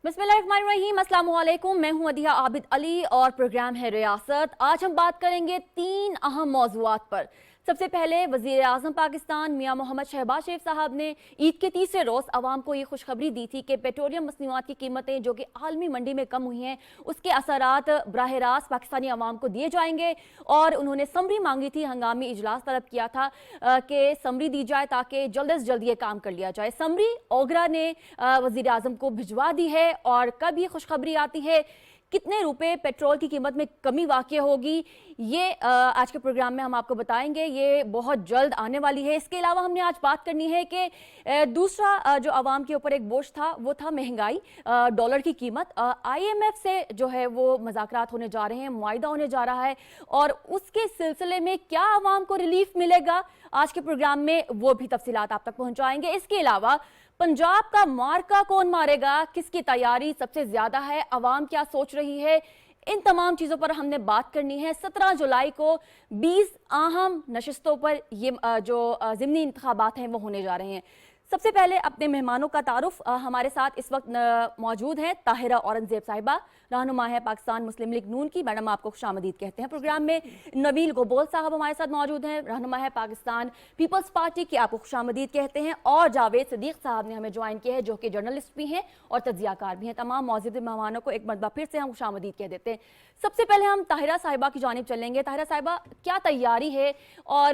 बिस्मिल्लाहिर्रहमानिर्रहीम, अस्सलाम वालेकुम। मैं हूं अदिया आबिद अली और प्रोग्राम है रियासत। आज हम बात करेंगे 3 अहम मौज़ूआत पर। सबसे पहले वज़ीर आज़म पाकिस्तान मियां मोहम्मद शहबाज शरीफ साहब ने ईद के तीसरे रोज़ आवाम को ये खुशखबरी दी थी कि पेट्रोलियम मसनूआत की कीमतें जो कि आलमी मंडी में कम हुई हैं उसके असरात बराह रास्त पाकिस्तानी आवाम को दिए जाएंगे। और उन्होंने समरी मांगी थी, हंगामी इजलास तलब किया था कि समरी दी जाए ताकि जल्द से जल्द ये काम कर लिया जाए। समरी ओगरा ने वज़ीर आज़म को भिजवा दी है। और कब ये खुशखबरी आती है, कितने रुपए पेट्रोल की कीमत में कमी वाक़ई होगी, ये आज के प्रोग्राम में हम आपको बताएंगे। ये बहुत जल्द आने वाली है। इसके अलावा हमने आज बात करनी है कि दूसरा जो आवाम के ऊपर एक बोझ था वो था महंगाई, डॉलर की कीमत। IMF से जो है वो मुज़ाकरात होने जा रहे हैं, मुआहिदा होने जा रहा है और उसके सिलसिले में क्या आवाम को रिलीफ मिलेगा, आज के प्रोग्राम में वो भी तफसीलात आप तक पहुँचाएंगे। इसके अलावा पंजाब का मार्का कौन मारेगा, किसकी तैयारी सबसे ज्यादा है, अवाम क्या सोच रही है, इन तमाम चीजों पर हमने बात करनी है। 17 जुलाई को 20 अहम नशिस्तों पर ये जो ज़िमनी इंतखाबात हैं वो होने जा रहे हैं। सबसे पहले अपने मेहमानों का तारुफ, हमारे साथ इस वक्त मौजूद हैं ताहिरा औरंगजेब साहिबा, रहनुमा है पाकिस्तान मुस्लिम लीग नून की। मैडम आपको खुशामदीद कहते हैं प्रोग्राम में। नबील गोबोल साहब हमारे साथ मौजूद हैं, रहनुमा है पाकिस्तान पीपल्स पार्टी की, आपको खुशामदीद कहते हैं। और जावेद सिद्दीक साहब ने हमें ज्वाइन किया है जो कि जर्नलिस्ट भी हैं और तज्जियाकार भी हैं। तमाम मौजूद मेहमानों को एक मरतबा फिर से हम खुशामदीद कह देते हैं। सबसे पहले हम ताहिरा साहिबा की जानिब चलेंगे। ताहिरा साहिबा, क्या तैयारी है और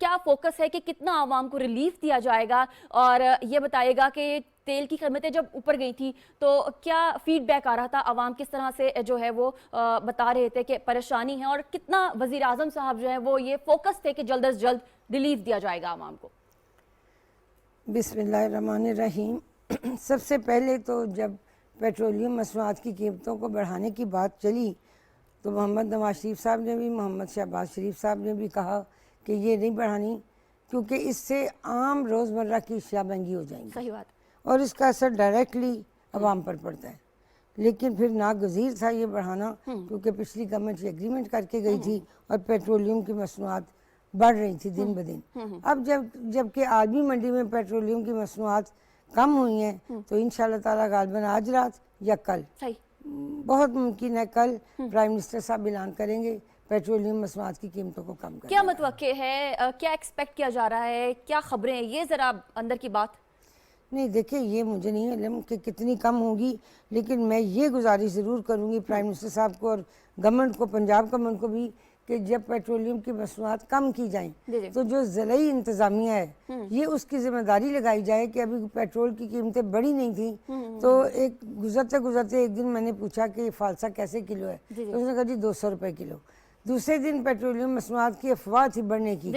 क्या फोकस है कि कितना आवाम को रिलीफ दिया जाएगा, और ये बताइएगा कि तेल की कीमतें जब ऊपर गई थी तो क्या फीडबैक आ रहा था, आवाम किस तरह से जो है वो बता रहे थे कि परेशानी है, और कितना वज़ीर आज़म साहब जो है वो ये फोकस थे कि जल्द से जल्द रिलीफ दिया जाएगा आवाम को। बिस्मिल्लाहिर्रहमानिर्रहीम। सबसे पहले तो जब पेट्रोलियम मसनूआत की कीमतों को बढ़ाने की बात चली तो मोहम्मद नवाज शरीफ साहब ने भी, मोहम्मद शहबाज शरीफ साहब ने भी कहा कि ये नहीं बढ़ानी क्योंकि इससे आम रोज़मर्रा की अशिया महंगी हो जाएंगी। सही बात। और इसका असर डायरेक्टली आवाम पर पड़ता है। लेकिन फिर नागज़ीर था ये बढ़ाना क्योंकि पिछली गवर्नमेंट ये एग्रीमेंट करके गई थी और पेट्रोलियम की मसनूआत बढ़ रही थी दिन ब दिन। अब जबकि आलमी मंडी में पेट्रोलियम की मसनूआत कम हुई हैं तो इंशाअल्लाह ताला गालिबन आज रात या कल, बहुत मुमकिन है कल प्राइम मिनिस्टर साहब ऐलान करेंगे पेट्रोलियम मसनूआत की कीमतों को कम करने। क्या मतवक्के है, क्या एक्सपेक्ट किया जा रहा है, क्या खबरें हैं, ये ज़रा अंदर की बात। नहीं देखिए, ये मुझे नहीं इल्म कि कितनी कम होगी, लेकिन मैं ये गुजारिश ज़रूर करूँगी प्राइम मिनिस्टर साहब को और गवर्नमेंट को, पंजाब गवर्नमेंट को भी, कि जब पेट्रोलियम की मसनूआत कम की जाएं तो जो ज़िलाई इंतज़ामिया है ये उसकी ज़िम्मेदारी लगाई जाए कि अभी पेट्रोल की कीमतें बढ़ी नहीं थी तो एक गुजरते एक दिन मैंने पूछा कि फ़ालसा कैसे किलो है, तो उसने कहा जी 200 रुपये किलो। दूसरे दिन पेट्रोलियम मसनूआत की अफवाह थी बढ़ने की,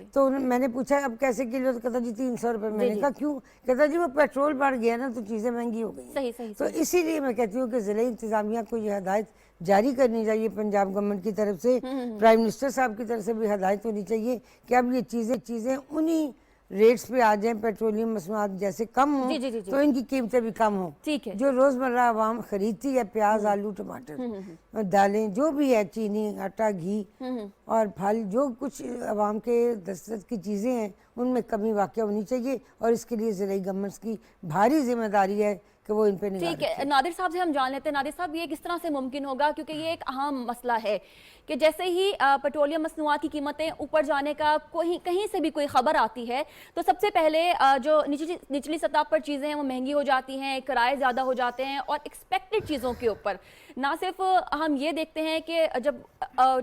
तो मैंने पूछा अब कैसे किलो, तो कहता जी 300 रुपये। मैंने कहा क्यों? कहता जी वो पेट्रोल बढ़ गया ना तो चीज़ें महंगी हो गई। तो इसीलिए मैं कहती हूँ कि ज़िला इंतज़ामिया को ये हदायत जारी करनी चाहिए पंजाब गवर्नमेंट की तरफ से, प्राइम मिनिस्टर साहब की तरफ से भी हदायत होनी चाहिए कि अब ये चीज़ें उन्हीं रेट्स पे आ जाएं, पेट्रोलियम मसनूआत जैसे कम हो तो इनकी कीमतें भी कम हो। ठीक है। जो रोज़मर्रा आवाम खरीदती है, प्याज, आलू, टमाटर, दालें, जो भी है, चीनी, आटा, घी और फल, जो कुछ आवाम के दस्तरस की चीज़ें हैं उनमें कमी वाक़ई होनी चाहिए और इसके लिए ज़िला गवर्नमेंट की भारी जिम्मेदारी है कि वो इन पे निगाह ठीक है। नादिर साहब से हम जान लेते हैं। नादिर साहब, ये किस तरह से मुमकिन होगा, क्योंकि ये एक अहम मसला है कि जैसे ही पेट्रोलियम मसनूआत की कीमतें ऊपर जाने का कहीं से भी कोई खबर आती है तो सबसे पहले जो निचली सतह पर चीज़ें हैं वो महंगी हो जाती हैं, किराए ज़्यादा हो जाते हैं, और एक्सपेक्टेड चीज़ों के ऊपर ना सिर्फ हम ये देखते हैं कि जब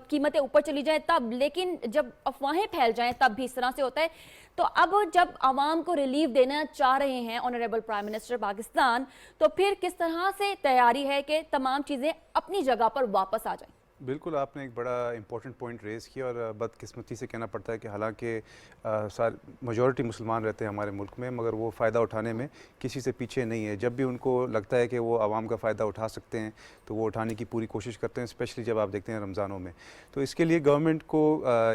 कीमतें ऊपर चली जाएं तब, लेकिन जब अफवाहें फैल जाएं तब भी इस तरह से होता है। तो अब जब आवाम को रिलीफ देना चाह रहे हैं ऑनरेबल प्राइम मिनिस्टर पाकिस्तान, तो फिर किस तरह से तैयारी है कि तमाम चीज़ें अपनी जगह पर वापस आ जाएं? बिल्कुल, आपने एक बड़ा इंपॉर्टेंट पॉइंट रेज़ किया और बदकिस्मती से कहना पड़ता है कि हालांकि मेजॉरिटी मुसलमान रहते हैं हमारे मुल्क में, मगर वो फ़ायदा उठाने में किसी से पीछे नहीं है। जब भी उनको लगता है कि वो आवाम का फ़ायदा उठा सकते हैं तो वो उठाने की पूरी कोशिश करते हैं, स्पेशली जब आप देखते हैं रमज़ानों में। तो इसके लिए गवर्नमेंट को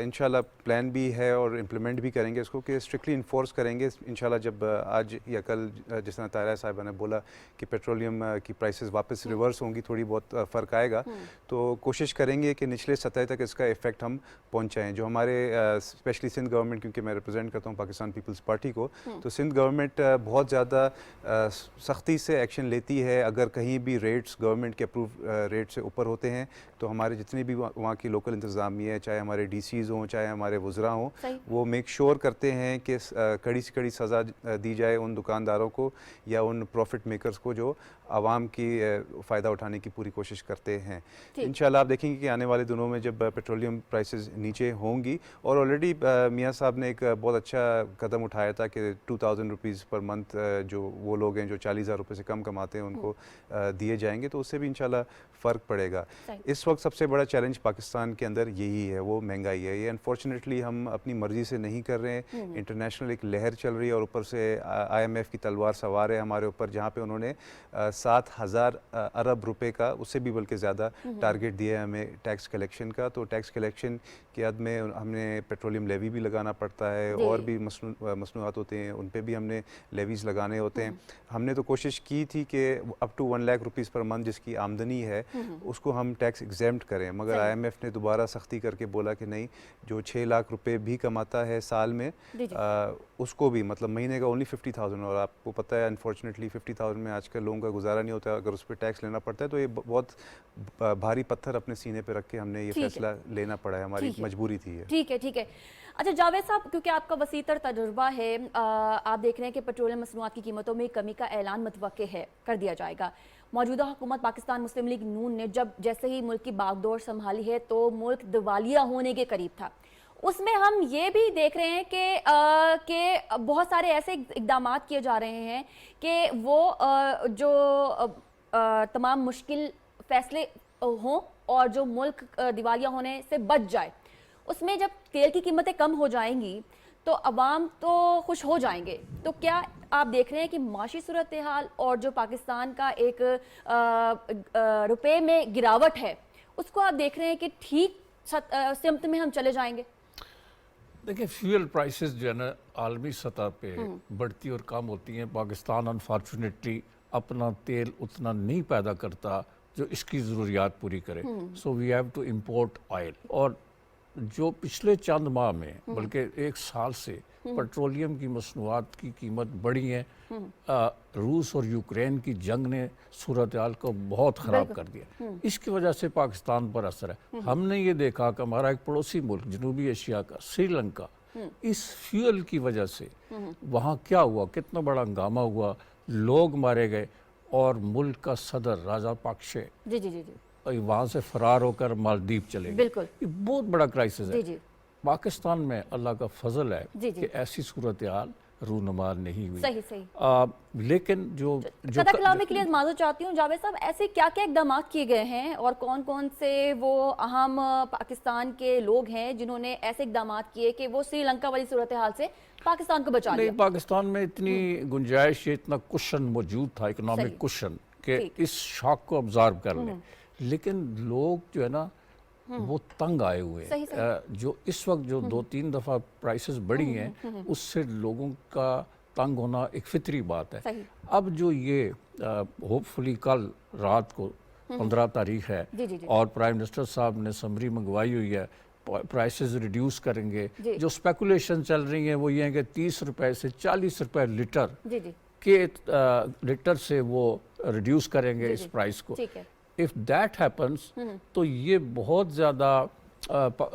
इंशाल्लाह प्लान भी है और इम्प्लीमेंट भी करेंगे इसको कि स्ट्रिक्टली इन्फोर्स करेंगे इंशाल्लाह। जब आज या कल जिस तरह ताहिरा साहिबा ने बोला कि पेट्रोलियम की प्राइसेस वापस रिवर्स होंगी, थोड़ी बहुत फ़र्क आएगा, तो कोशिश کریں گے کہ نچلے سطح تک اس کا ایفیکٹ ہم پہنچائیں. جو ہمارے اسپیشلی سندھ گورنمنٹ, کیونکہ میں ریپرزینٹ کرتا ہوں پاکستان پیپلز پارٹی کو, تو سندھ گورنمنٹ بہت زیادہ سختی سے ایکشن لیتی ہے. اگر کہیں بھی ریٹس گورنمنٹ کے اپروو ریٹ سے اوپر ہوتے ہیں تو ہمارے جتنے بھی وہاں کی لوکل انتظامیہ, چاہے ہمارے ڈی سیز ہوں, چاہے ہمارے وزراء ہوں, وہ میک شور کرتے ہیں کہ کڑی سے کڑی سزا دی جائے ان دکانداروں کو یا ان پروفٹ میکرز کو جو عوام کی فائدہ اٹھانے کی پوری کوشش کرتے ہیں. انشاءاللہ آپ دیکھیں گے کہ آنے والے دنوں میں جب پیٹرولیم پرائسز نیچے ہوں گی, اور آلریڈی میاں صاحب نے ایک بہت اچھا قدم اٹھایا تھا کہ 2000 روپیز پر منتھ جو وہ لوگ ہیں جو 40,000 روپے سے کم کماتے ہیں ان کو دیے جائیں گے, تو اس سے بھی انشاءاللہ فرق پڑے گا. اس وقت سب سے بڑا چیلنج پاکستان کے اندر یہی ہے, وہ مہنگائی ہے. یہ انفارچونیٹلی ہم اپنی مرضی سے نہیں کر رہے ہیں. انٹرنیشنل ایک لہر چل رہی ہے اور اوپر سے IMF کی تلوار سوار ہے ہمارے اوپر, جہاں پہ انہوں نے 7,000 ارب روپے کا, اس سے بھی بلکہ زیادہ ٹارگیٹ دیا ہے ہمیں ٹیکس کلیکشن کا. تو ٹیکس کلیکشن کی عد میں ہم نے پیٹرولیم لیوی بھی لگانا پڑتا ہے, اور بھی مصنوعات ہوتے ہیں ان پہ بھی ہم نے لیویز لگانے ہوتے ہیں. ہم نے تو کوشش کی تھی کہ up to 1 lakh rupees per month جس کی آمدنی ہے اس کو ہم ٹیکس ایگزیمپٹ کریں, مگر IMF نے دوبارہ سختی کر کے بولا کہ نہیں, جو 6 لاکھ روپے بھی کماتا ہے سال میں اس کو بھی, مطلب مہینے کا اونلی 50,000, اور آپ کو پتہ ہے انفارچونیٹلی 50,000 میں آج کل لوگوں کا گزارا نہیں ہوتا. اگر اس پہ ٹیکس لینا پڑتا ہے تو یہ بہت بھاری پتھر اپنے سینے پہ رکھ کے ہم نے یہ فیصلہ لینا پڑا ہے, ہماری مجبوری تھی. ٹھیک ہے, ٹھیک ہے. اچھا جاوید صاحب, کیونکہ آپ کا وسیع تر تجربہ ہے, آپ دیکھ رہے ہیں کہ پیٹرولیم مصنوعات کی قیمتوں میں کمی کا اعلان متوقع ہے, کر دیا جائے گا. موجودہ حکومت پاکستان مسلم لیگ نون نے جیسے ہی ملک کی باغ دور سنبھالی ہے تو ملک دیوالیہ ہونے کے قریب تھا. اس میں ہم یہ بھی دیکھ رہے ہیں کہ بہت سارے ایسے اقدامات کیے جا رہے ہیں کہ وہ جو تمام مشکل فیصلے ہوں اور جو ملک دیوالیہ ہونے سے بچ جائے. اس میں جب تیل کی قیمتیں کم ہو جائیں گی تو عوام تو خوش ہو جائیں گے. تو کیا آپ دیکھ رہے ہیں کہ معاشی صورتحال اور جو پاکستان کا ایک روپے میں گراوٹ ہے اس کو آپ دیکھ رہے ہیں کہ ٹھیک سمت میں ہم چلے جائیں گے؟ دیکھیں, فیول پرائسز جو ہے نا عالمی سطح پہ بڑھتی اور کم ہوتی ہیں. پاکستان انفارچونیٹلی اپنا تیل اتنا نہیں پیدا کرتا جو اس کی ضروریات پوری کرے. So we have to import oil. اور جو پچھلے چند ماہ میں بلکہ 1 سال سے پیٹرولیم کی مصنوعات کی قیمت بڑھی ہیں, روس اور یوکرین کی جنگ نے صورتحال کو بہت خراب کر دیا. اس کی وجہ سے پاکستان پر اثر ہے. ہم نے یہ دیکھا کہ ہمارا ایک پڑوسی ملک جنوبی ایشیا کا سری لنکا, اس فیول کی وجہ سے وہاں کیا ہوا, کتنا بڑا ہنگامہ ہوا, لوگ مارے گئے, اور ملک کا صدر راجہ پاکشے وہاں سے فرار ہو کر مالدیپ چلے گئے. یہ بہت بڑا کرائسس ہے. پاکستان میں اللہ کا فضل ہے کہ ایسی صورتحال رونما نہیں ہوئی. لیکن جو قطع کلامی کے لیے معذرت چاہتی ہوں جاوید صاحب, ایسے کیا کیا اقدامات کیے گئے ہیں اور کون کون سے وہ اہم پاکستان کے لوگ ہیں جنہوں نے ایسے اقدامات کیے کہ وہ سری لنکا والی صورتحال سے پاکستان کو بچا لیا؟ پاکستان میں اتنی گنجائش, اتنا کشن موجود تھا, اکنامک کشن, کہ اس شاک کو ابزارو کر لیں. لیکن لوگ جو ہے نا وہ تنگ آئے ہوئے ہیں. جو اس وقت جو 2-3 دفعہ پرائسز بڑھی ہیں اس سے لوگوں کا تنگ ہونا ایک فطری بات ہے. اب جو یہ ہوپ فلی کل رات کو 15 تاریخ ہے اور پرائم منسٹر صاحب نے سمری منگوائی ہوئی ہے, پرائسز ریڈیوس کریں گے. جو اسپیکولیشن چل رہی ہیں وہ یہ ہیں کہ 30 روپے سے 40 روپے لیٹر کے لیٹر سے وہ ریڈیوس کریں گے اس پرائس کو. if that happens تو یہ بہت زیادہ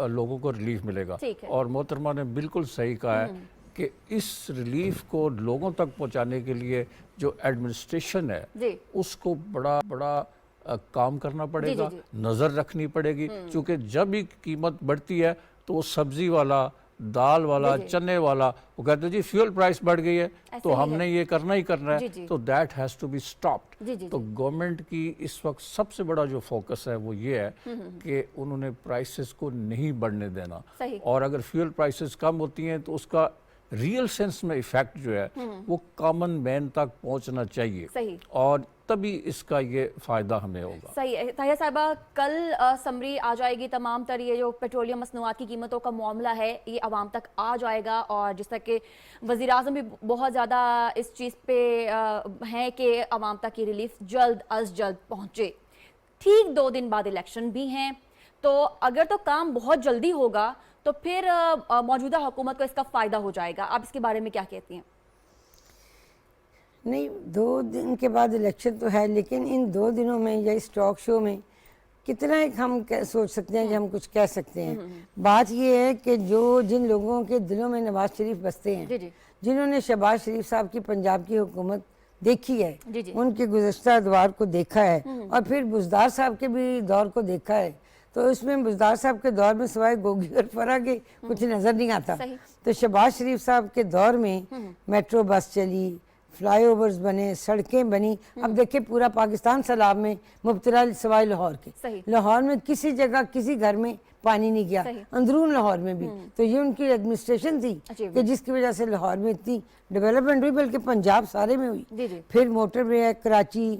لوگوں کو ریلیف ملے گا. اور محترمہ نے بالکل صحیح کہا ہے کہ اس ریلیف کو لوگوں تک پہنچانے کے لیے جو ایڈمنسٹریشن ہے اس کو بڑا کام کرنا پڑے گا, نظر رکھنی پڑے گی. چونکہ جب بھی قیمت بڑھتی ہے تو وہ سبزی والا, دال والا, چنے والا وہ کہتے ہیں جی فیول پرائس بڑھ گئی ہے تو ہم نے یہ کرنا ہی کرنا ہے. تو that has to be stopped. تو گورنمنٹ کی اس وقت سب سے بڑا جو فوکس ہے وہ یہ ہے کہ انہوں نے پرائسز کو نہیں بڑھنے دینا. اور اگر فیول پرائسز کم ہوتی ہیں تو اس کا ریئل سینس میں ایفیکٹ جو ہے وہ کامن مین تک پہنچنا چاہیے, اور تبھی اس کا یہ فائدہ ہمیں ہوگا. صحیح ہے. طاہرہ صاحبہ, کل سمری آ جائے گی, تمام تر یہ جو پیٹرولیم مصنوعات کی قیمتوں کا معاملہ ہے یہ عوام تک آ جائے گا, اور جس طرح کہ وزیر اعظم بھی بہت زیادہ اس چیز پہ ہیں کہ عوام تک یہ ریلیف جلد از جلد پہنچے. ٹھیک 2 دن بعد الیکشن بھی ہیں, तो अगर तो काम बहुत जल्दी होगा तो फिर मौजूदा हुकूमत को इसका फ़ायदा हो जाएगा। आप इसके बारे में क्या कहती हैं? नहीं, 2 दिन के बाद इलेक्शन तो है, लेकिन इन 2 दिनों में या इस टॉक शो में कितना एक हम सोच सकते हैं कि हम कुछ कह सकते हैं। बात ये है कि जिन लोगों के दिलों में नवाज शरीफ बसते हैं, जी जी जिन्होंने शहबाज शरीफ साहब की पंजाब की हुकूमत देखी है, जी जी उनके गुज़श्ता दौर को देखा है और फिर बुज़दार साहब के भी दौर को देखा है, तो उसमें बुज़दार साहब के दौर में सिवाय गोगी और फरा के कुछ नज़र नहीं आता। सही। तो शहबाज शरीफ साहब के दौर में मेट्रो बस चली, फ्लाईओवर्स बने, सड़कें बनी। अब देखिए पूरा पाकिस्तान सैलाब में मुब्तला सवाए लाहौर के। सही। लाहौर में किसी जगह किसी घर में पानी नहीं गया, सही। अंदरून लाहौर में भी। तो ये उनकी एडमिनिस्ट्रेशन थी कि जिसकी वजह से लाहौर में इतनी डेवलपमेंट हुई, बल्कि पंजाब सारे में हुई। जी जी फिर मोटरवे है, कराची,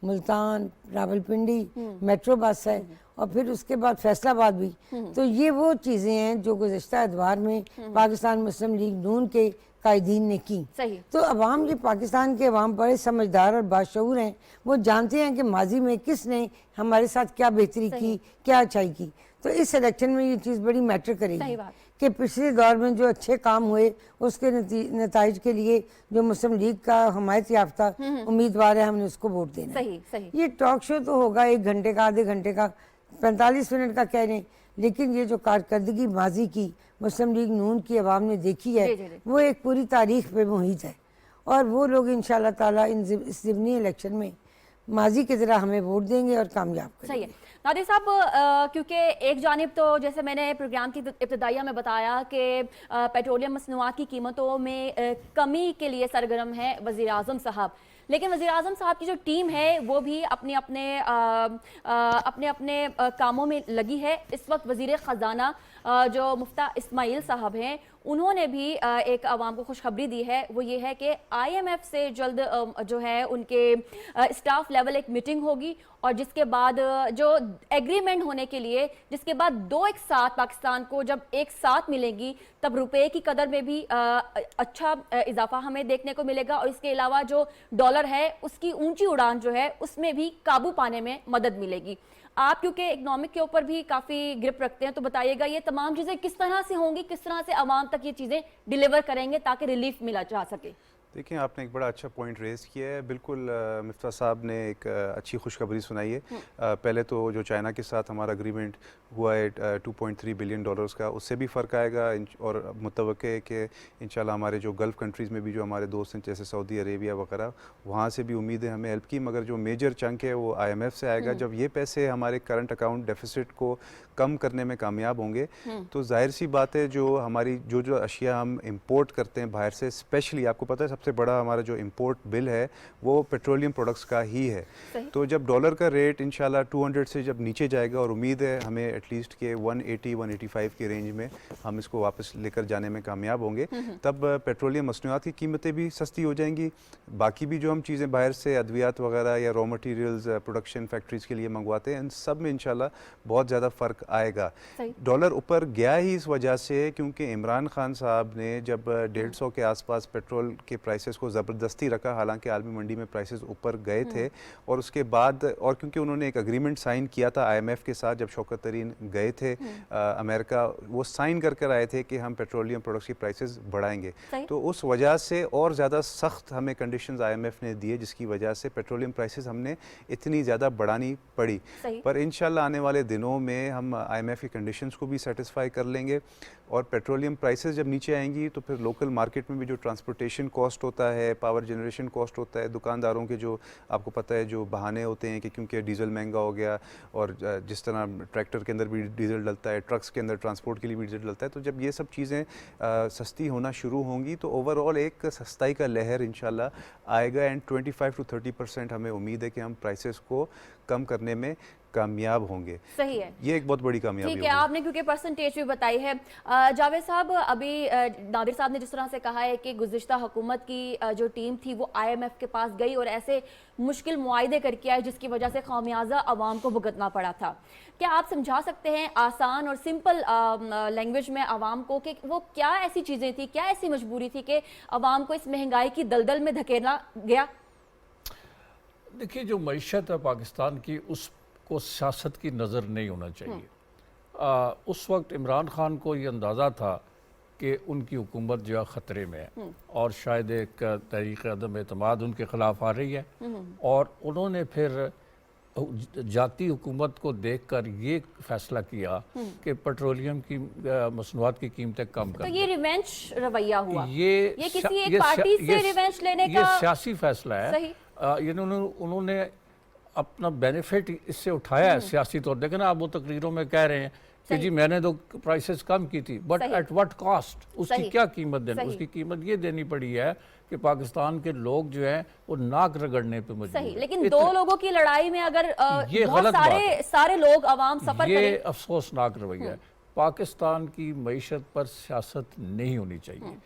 मुल्तान, रावलपिंडी, मेट्रो बस है, और फिर उसके बाद फैसलाबाद भी। तो ये वो चीज़ें हैं जो गुज़श्ता अदवार में पाकिस्तान मुस्लिम लीग नून के कायदीन ने की। सही। तो अवाम, ये पाकिस्तान के अवाम बड़े समझदार और बाशऊर हैं, वो जानते हैं कि माजी में किसने हमारे साथ क्या बेहतरी की, क्या अच्छाई की। तो इस इलेक्शन में ये चीज़ बड़ी मैटर सही करेगी बात। कि पिछले दौर में जो अच्छे काम हुए उसके नतीज के लिए जो मुस्लिम लीग का हमायत याफ्ता उम्मीदवार है, हमने उसको वोट देना है। सही सही ये टॉक शो तो होगा 1 घंटे का, आधे घंटे का, 45 मिनट का कह रहे हैं, लेकिन ये जो कारकर्दगी माजी की मुस्लिम लीग नून की आवाम ने देखी है, जी, जी, जी। वो एक पूरी तारीख पे मुहित है। और वो लोग इंशाल्लाह ताला इस ज़िमनी इलेक्शन में माजी की तरह हमें वोट देंगे और कामयाब सही करेंगे। है। नादिर साहब, क्योंकि एक जानिब तो जैसे मैंने प्रोग्राम की इब्तदाइया में बताया कि पेट्रोलियम मसनूआत की कीमतों में कमी के लिए सरगर्म है वज़ीर आज़म साहब, लेकिन वज़ीर आज़म साहब की जो टीम है वो भी अपने अपने कामों में लगी है। इस वक्त वज़ीर ख़जाना जो मुफ्ता इस्माइल साहब हैं, उन्होंने भी एक आवाम को खुशखबरी दी है। वो ये है कि IMF से जल्द जो है उनके स्टाफ लेवल एक मीटिंग होगी, और जिसके बाद जो एग्रीमेंट होने के लिए, जिसके बाद 2 एक साथ पाकिस्तान को जब एक साथ मिलेंगी, तब रुपए की कदर में भी अच्छा इजाफा हमें देखने को मिलेगा, और इसके अलावा जो डॉलर है उसकी ऊंची उड़ान जो है उसमें भी काबू पाने में मदद मिलेगी। आप क्योंकि इकोनॉमिक के ऊपर भी काफ़ी ग्रिप रखते हैं, तो बताइएगा ये तमाम चीज़ें किस तरह से होंगी, किस तरह से आवाम तक ये चीज़ें डिलीवर करेंगे ताकि रिलीफ मिला जा सके? देखिए, आपने एक बड़ा अच्छा पॉइंट रेज़ किया है। बिल्कुल मिफ्ता साहब ने एक अच्छी खुशखबरी सुनाई है। पहले तो जो चाइना के साथ हमारा एग्रीमेंट हुआ है $2.3 बिलियन का, उससे भी फ़र्क आएगा, और मुतवक्के है कि इंशाल्लाह हमारे जो गल्फ़ कंट्रीज़ में भी जो हमारे दोस्त हैं जैसे सऊदी अरेबिया वगैरह, वहाँ से भी उम्मीद है हमें हेल्प की, मगर जो मेजर चंक है वो IMF से आएगा। जब ये पैसे हमारे करंट अकाउंट डेफिसिट को कम करने में कामयाब होंगे, तो जाहिर सी बात है जो हमारी जो अशिया हम इंपोर्ट करते हैं बाहर से, स्पेशली आपको पता है सबसे बड़ा हमारा जो इंपोर्ट बिल है वो पेट्रोलियम प्रोडक्ट्स का ही है। तो जब डॉलर का रेट इंशाल्लाह 200 से जब नीचे जाएगा, और उम्मीद है हमें एटलीस्ट के 180-185 के रेंज में हम इसको वापस लेकर जाने में कामयाब होंगे, तब पेट्रोलियम मसनूआत की कीमतें भी सस्ती हो जाएंगी। बाकी भी जो हम चीज़ें बाहर से अद्वियात वगैरह या रॉ मटीरियल्स प्रोडक्शन फैक्ट्रीज़ के लिए मंगवाते हैं, इन सब में इंशाल्लाह बहुत ज़्यादा फ़र्क आएगा। डॉलर ऊपर गया ही इस वजह से क्योंकि इमरान खान साहब ने जब 150 के आसपास पेट्रोल के प्राइसेस को ज़बरदस्ती रखा, हालांकि आलमी मंडी में प्राइसेस ऊपर गए थे, और उसके बाद और क्योंकि उन्होंने एक एग्रीमेंट साइन किया था IMF के साथ, जब शौकत तरीन गए थे अमेरिका, वो साइन कर कर आए थे कि हम पेट्रोलियम प्रोडक्ट्स की प्राइसेस बढ़ाएंगे। तो उस वजह से और ज़्यादा सख्त हमें कंडीशंस IMF ने दिए, जिसकी वजह से पेट्रोलियम प्राइसेस हमने इतनी ज़्यादा बढ़ानी पड़ी। पर इंशाल्लाह आने वाले दिनों में हम IMF की कंडीशंस को भी सेटिस्फाई कर लेंगे, और पेट्रोलियम प्राइसेस जब नीचे आएंगी तो फिर लोकल मार्केट में भी जो ट्रांसपोर्टेशन कॉस्ट होता है, पावर जनरेशन कॉस्ट होता है, दुकानदारों के जो आपको पता है जो बहाने होते हैं कि क्योंकि डीजल महंगा हो गया, और जिस तरह ट्रैक्टर के अंदर भी डीजल डलता है, ट्रक्स के अंदर ट्रांसपोर्ट के लिए भी डीजल डलता है, तो जब ये सब चीज़ें सस्ती होना शुरू होंगी तो ओवरऑल एक सस्ताई का लहर इंशाल्लाह आएगा, एंड 25 to 30% हमें उम्मीद है कि हम प्राइसेस को कम करने में कामयाब होंगे। सही है, ये एक बहुत बड़ी कामयाबी ठीक है। आपने क्योंकि परसेंटेज भी बताई है, जावेद साहब, अभी नादिर साहब ने जिस तरह से कहा है कि गुज़िश्ता हुकूमत की जो टीम थी वो IMF के पास गई और ऐसे मुश्किल मुआहदे करके आई जिसकी वजह से खामियाजा आवाम को भुगतना पड़ा था, क्या आप समझा सकते हैं आसान और सिंपल लैंग्वेज में आवाम को कि वो क्या ऐसी चीज़ें थी, क्या ऐसी मजबूरी थी कि आवाम को इस महंगाई की दलदल में धकेला गया? देखिए, जो मईशत है पाकिस्तान की, उसको सियासत की नज़र नहीं होना चाहिए। उस वक्त इमरान खान को ये अंदाज़ा था कि उनकी हुकूमत जो है ख़तरे में है और शायद एक तहरीक अदम एतमाद उनके ख़िलाफ़ आ रही है, और उन्होंने फिर जाती हुकूमत को देखकर ये फैसला किया कि पेट्रोलियम की मसनूआत की कीमतें कम कर तो ये रिवेंज रवैया हुआ, ये किसी एक पार्टी से रिवेंज लेने का ये सियासी फैसला है। सही। उन्होंने अपना बेनिफिट इससे उठाया है सियासी तौर। देखें ना, आप वो तकरीरों में कह रहे हैं कि जी मैंने तो प्राइसेस कम की थी, बट एट व्हाट कॉस्ट, उसकी क्या कीमत देनी? उसकी कीमत ये देनी पड़ी है कि पाकिस्तान के लोग जो हैं वो नाक रगड़ने पे मजबूर सही। हैं। लेकिन दो लोगों की लड़ाई में अगर ये बहुत गलत बात है। सारे लोग अवाम सफर ये करें, अफसोसनाक रवैया है। पाकिस्तान की मईशत पर सियासत नहीं होनी चाहिए,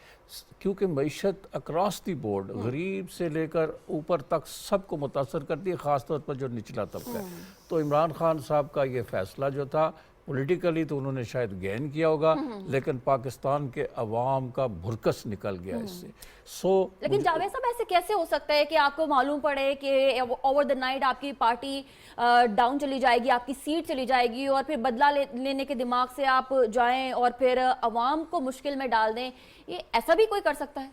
क्योंकि मईशत अक्रॉस दी बोर्ड गरीब से लेकर ऊपर तक सबको मुतासर करती है, ख़ास तौर पर जो निचला तबका है। तो इमरान खान साहब का ये फैसला जो था पॉलिटिकली तो उन्होंने शायद गेन किया होगा, लेकिन पाकिस्तान के अवाम का भुरकस निकल गया इससे। लेकिन जावेद साहब ऐसे कैसे हो सकता है कि आपको मालूम पड़े कि ओवर द नाइट आपकी पार्टी डाउन चली जाएगी, आपकी सीट चली जाएगी, और फिर बदला लेने के दिमाग से आप जाएं और फिर अवाम को मुश्किल में डाल दें? ये ऐसा भी कोई कर सकता है?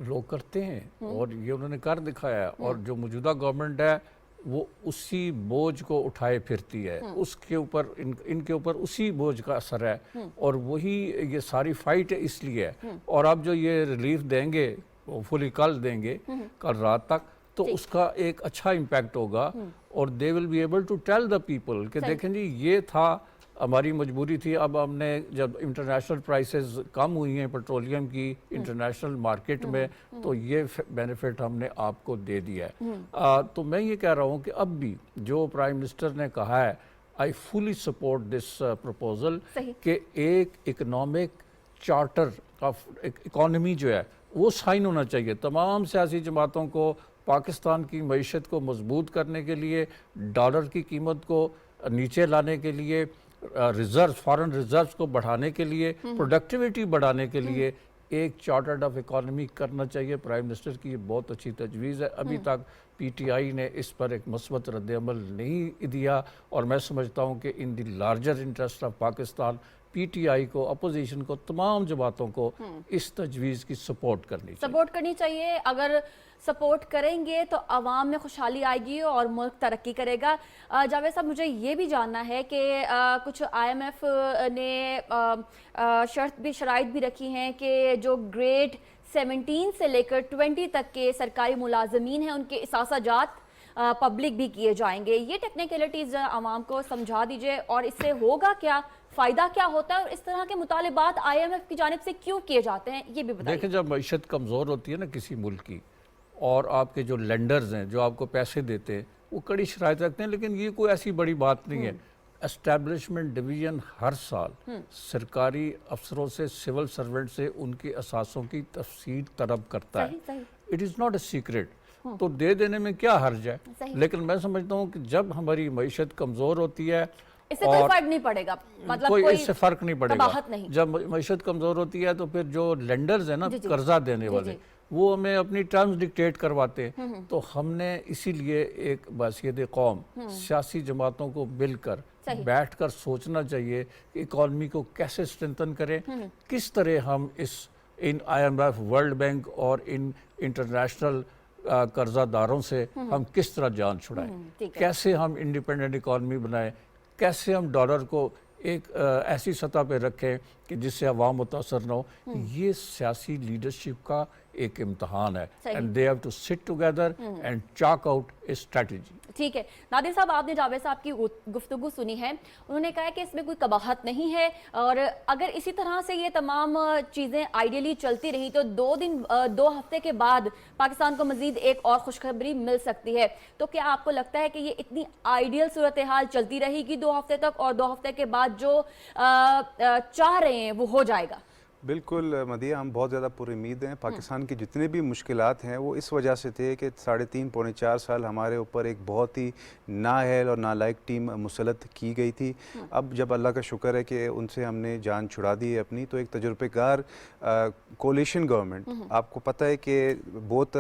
लोग करते हैं और ये उन्होंने कर दिखाया है, और जो मौजूदा गवर्नमेंट है वो उसी बोझ को उठाए फिरती है, उसके ऊपर इनके ऊपर उसी बोझ का असर है, और वही ये सारी फाइट इसलिए है। और अब जो ये रिलीफ देंगे होपफुली कल देंगे, कल रात तक, तो उसका एक अच्छा इम्पैक्ट होगा, और they will be able to tell the people कि देखें जी ये था, हमारी मजबूरी थी। अब हमने जब इंटरनेशनल प्राइसेस कम हुई हैं पेट्रोलियम की इंटरनेशनल मार्केट में, तो ये बेनिफिट हमने आपको दे दिया है। तो मैं ये कह रहा हूँ कि अब भी जो प्राइम मिनिस्टर ने कहा है, I fully support this proposal कि एक इकोनॉमिक चार्टर ऑफ इकॉनमी जो है वो साइन होना चाहिए तमाम सियासी जमातों को। पाकिस्तान की मईशत को मजबूत करने के लिए, डॉलर की कीमत को नीचे लाने के लिए, रिजर्व फॉरेन रिजर्व्स को बढ़ाने के लिए, प्रोडक्टिविटी बढ़ाने के लिए एक चार्टर्ड ऑफ इकोनॉमी करना चाहिए। प्राइम मिनिस्टर की ये बहुत अच्छी तजवीज़ है। अभी तक पीटीआई ने इस पर एक मस्बत रद्द-ए-अमल नहीं दिया, और मैं समझता हूँ कि in the larger interest of Pakistan PTI को, अपोजिशन को, तमाम जमातों को इस तजवीज़ की सपोर्ट करनी चाहिए। अगर सपोर्ट करेंगे तो आवाम में खुशहाली आएगी और मुल्क तरक्की करेगा। जावेद साहब, मुझे ये भी जानना है कि कुछ IMF ने शराइत भी रखी हैं कि जो ग्रेड 17 से लेकर 20 तक के सरकारी मुलाजमीन हैं उनके इसासाजात पब्लिक भी किए जाएंगे। ये टेक्निकलिटीज़ आवाम को समझा दीजिए, और इससे होगा क्या, फ़ायदा क्या होता है, और इस तरह के मुतालिबात IMF की जानिब से क्यों किए जाते हैं, ये भी बताइए। देखिए, जब मईशत कमज़ोर होती है ना किसी मुल्क की, और आपके जो लेंडर्स हैं जो आपको पैसे देते हैं वो कड़ी शराइत रखते हैं, लेकिन ये कोई ऐसी बड़ी बात नहीं है। एस्टैब्लिशमेंट डिवीज़न हर साल सरकारी अफसरों से, सिविल सर्वेंट से उनकी असासों की तफसील तलब करता है। It is not a secret, तो दे देने में क्या हर्ज है। लेकिन मैं समझता हूँ कि जब हमारी मईशत कमज़ोर होती है, इससे कोई फर्क नहीं पड़ेगा, मतलब कोई इससे फर्क नहीं पड़ेगा। नहीं। जब मईशत कमज़ोर होती है तो फिर जो लेंडर्स हैं ना, कर्जा देने वाले, वो हमें अपनी टर्म्स डिक्टेट करवाते हैं। तो हमने इसीलिए एक बासियत कौम सियासी जमातों को मिलकर बैठकर सोचना चाहिए कि इकॉनमी को कैसे स्ट्रेंथन करें, किस तरह हम इन IMF, वर्ल्ड बैंक और इन इंटरनेशनल कर्जादारों से हम किस तरह जान छुड़ाएं, कैसे हम इंडिपेंडेंट इकॉनमी बनाएं, कैसे हम डॉलर को एक ऐसी सतह पे रखें कि जिससे अवाम मुतासर न हो। ये सियासी लीडरशिप का एक इम्तहान है, and they have to sit together and chalk out a strategy. ठीक है नादिर साहब, आपने जावेद साहब की गुफ्तगू सुनी है। उन्होंने कहा कि इसमें कोई कबाहत नहीं है, और अगर इसी तरह से ये तमाम चीज़ें आइडियली चलती रही तो 2 हफ्ते के बाद पाकिस्तान को मजीद एक और खुशखबरी मिल सकती है। तो क्या आपको लगता है कि ये इतनी आइडियल सूरत हाल चलती रहेगी 2 हफ्ते तक, और 2 हफ्ते के बाद जो चाह रहे हैं वो हो जाएगा? बिल्कुल मदिया, हम बहुत ज़्यादा पुरुम्मीद हैं। पाकिस्तान की जितने भी मुश्किलात हैं वो इस वजह से थे कि 3.5 पौने 4 साल हमारे ऊपर एक बहुत ही नाअहल और नालायक टीम मुसलत की गई थी। अब जब अल्लाह का शुक्र है कि उनसे हमने जान छुड़ा दी है अपनी, तो एक तजुर्बेकार कोलिशन गवर्नमेंट, आपको पता है कि बहुत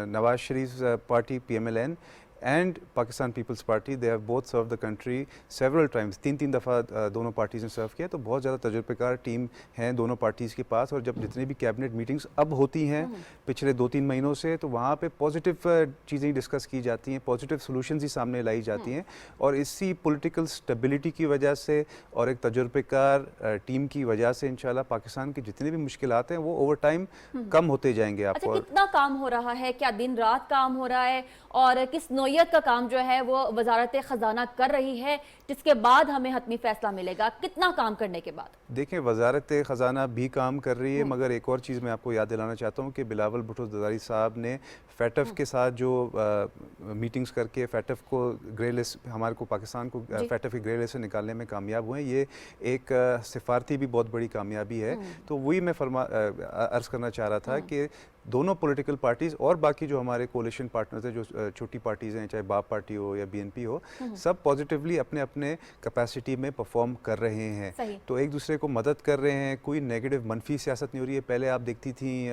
Nawaz Sharif party PMLN and Pakistan Peoples Party. They have both served the country several times. 3 دفعہ دونوں پارٹیز نے سرو کیا. تو بہت زیادہ تجربے کار ٹیم ہیں دونوں پارٹیز کے پاس. اور جب جتنے بھی کیبنٹ میٹنگز اب ہوتی ہیں پچھلے 2-3 مہینوں سے, تو وہاں پہ پازیٹیو چیزیں ڈسکس کی جاتی ہیں, پازیٹیو سولوشنز ہی سامنے لائی جاتی ہیں. اور اسی پولیٹیکل اسٹیبلٹی کی وجہ سے اور ایک تجربے کار ٹیم کی وجہ سے انشاءاللہ پاکستان کی جتنے بھی مشکلات ہیں وہ اوور ٹائم کم ہوتے جائیں گے. آپ اچھا, کتنا کام ہو رہا ہے؟ کیا دن رات کام ہو رہا ہے؟ اور کس نوعیت کا کام جو ہے وہ وزارت خزانہ کر رہی ہے, جس کے بعد ہمیں حتمی فیصلہ ملے گا؟ کتنا کام کرنے کے بعد؟ دیکھیں, وزارت خزانہ بھی کام کر رہی ہے, مگر ایک اور چیز میں آپ کو یاد دلانا چاہتا ہوں کہ بلاول بھٹو زرداری صاحب نے فیٹف کے ساتھ جو میٹنگز کر کے فیٹف کو گرے لسٹ, ہمارے کو پاکستان کو فیٹف کی گرے لسٹ سے نکالنے میں کامیاب ہوئے. یہ ایک سفارتی بھی بہت بڑی کامیابی ہے. تو وہی میں عرض کرنا چاہ رہا تھا کہ دونوں پولیٹیکل پارٹیز اور باقی جو ہمارے کولیشن پارٹنرز ہیں, جو چھوٹی پارٹیز ہیں, چاہے باپ پارٹی ہو یا BNP ہو, سب پازیٹیولی اپنے اپنے کیپیسٹی میں پرفارم کر رہے ہیں. تو ایک دوسرے کو مدد کر رہے ہیں. کوئی نیگیٹو منفی سیاست نہیں ہو رہی ہے. پہلے آپ دیکھتی تھیں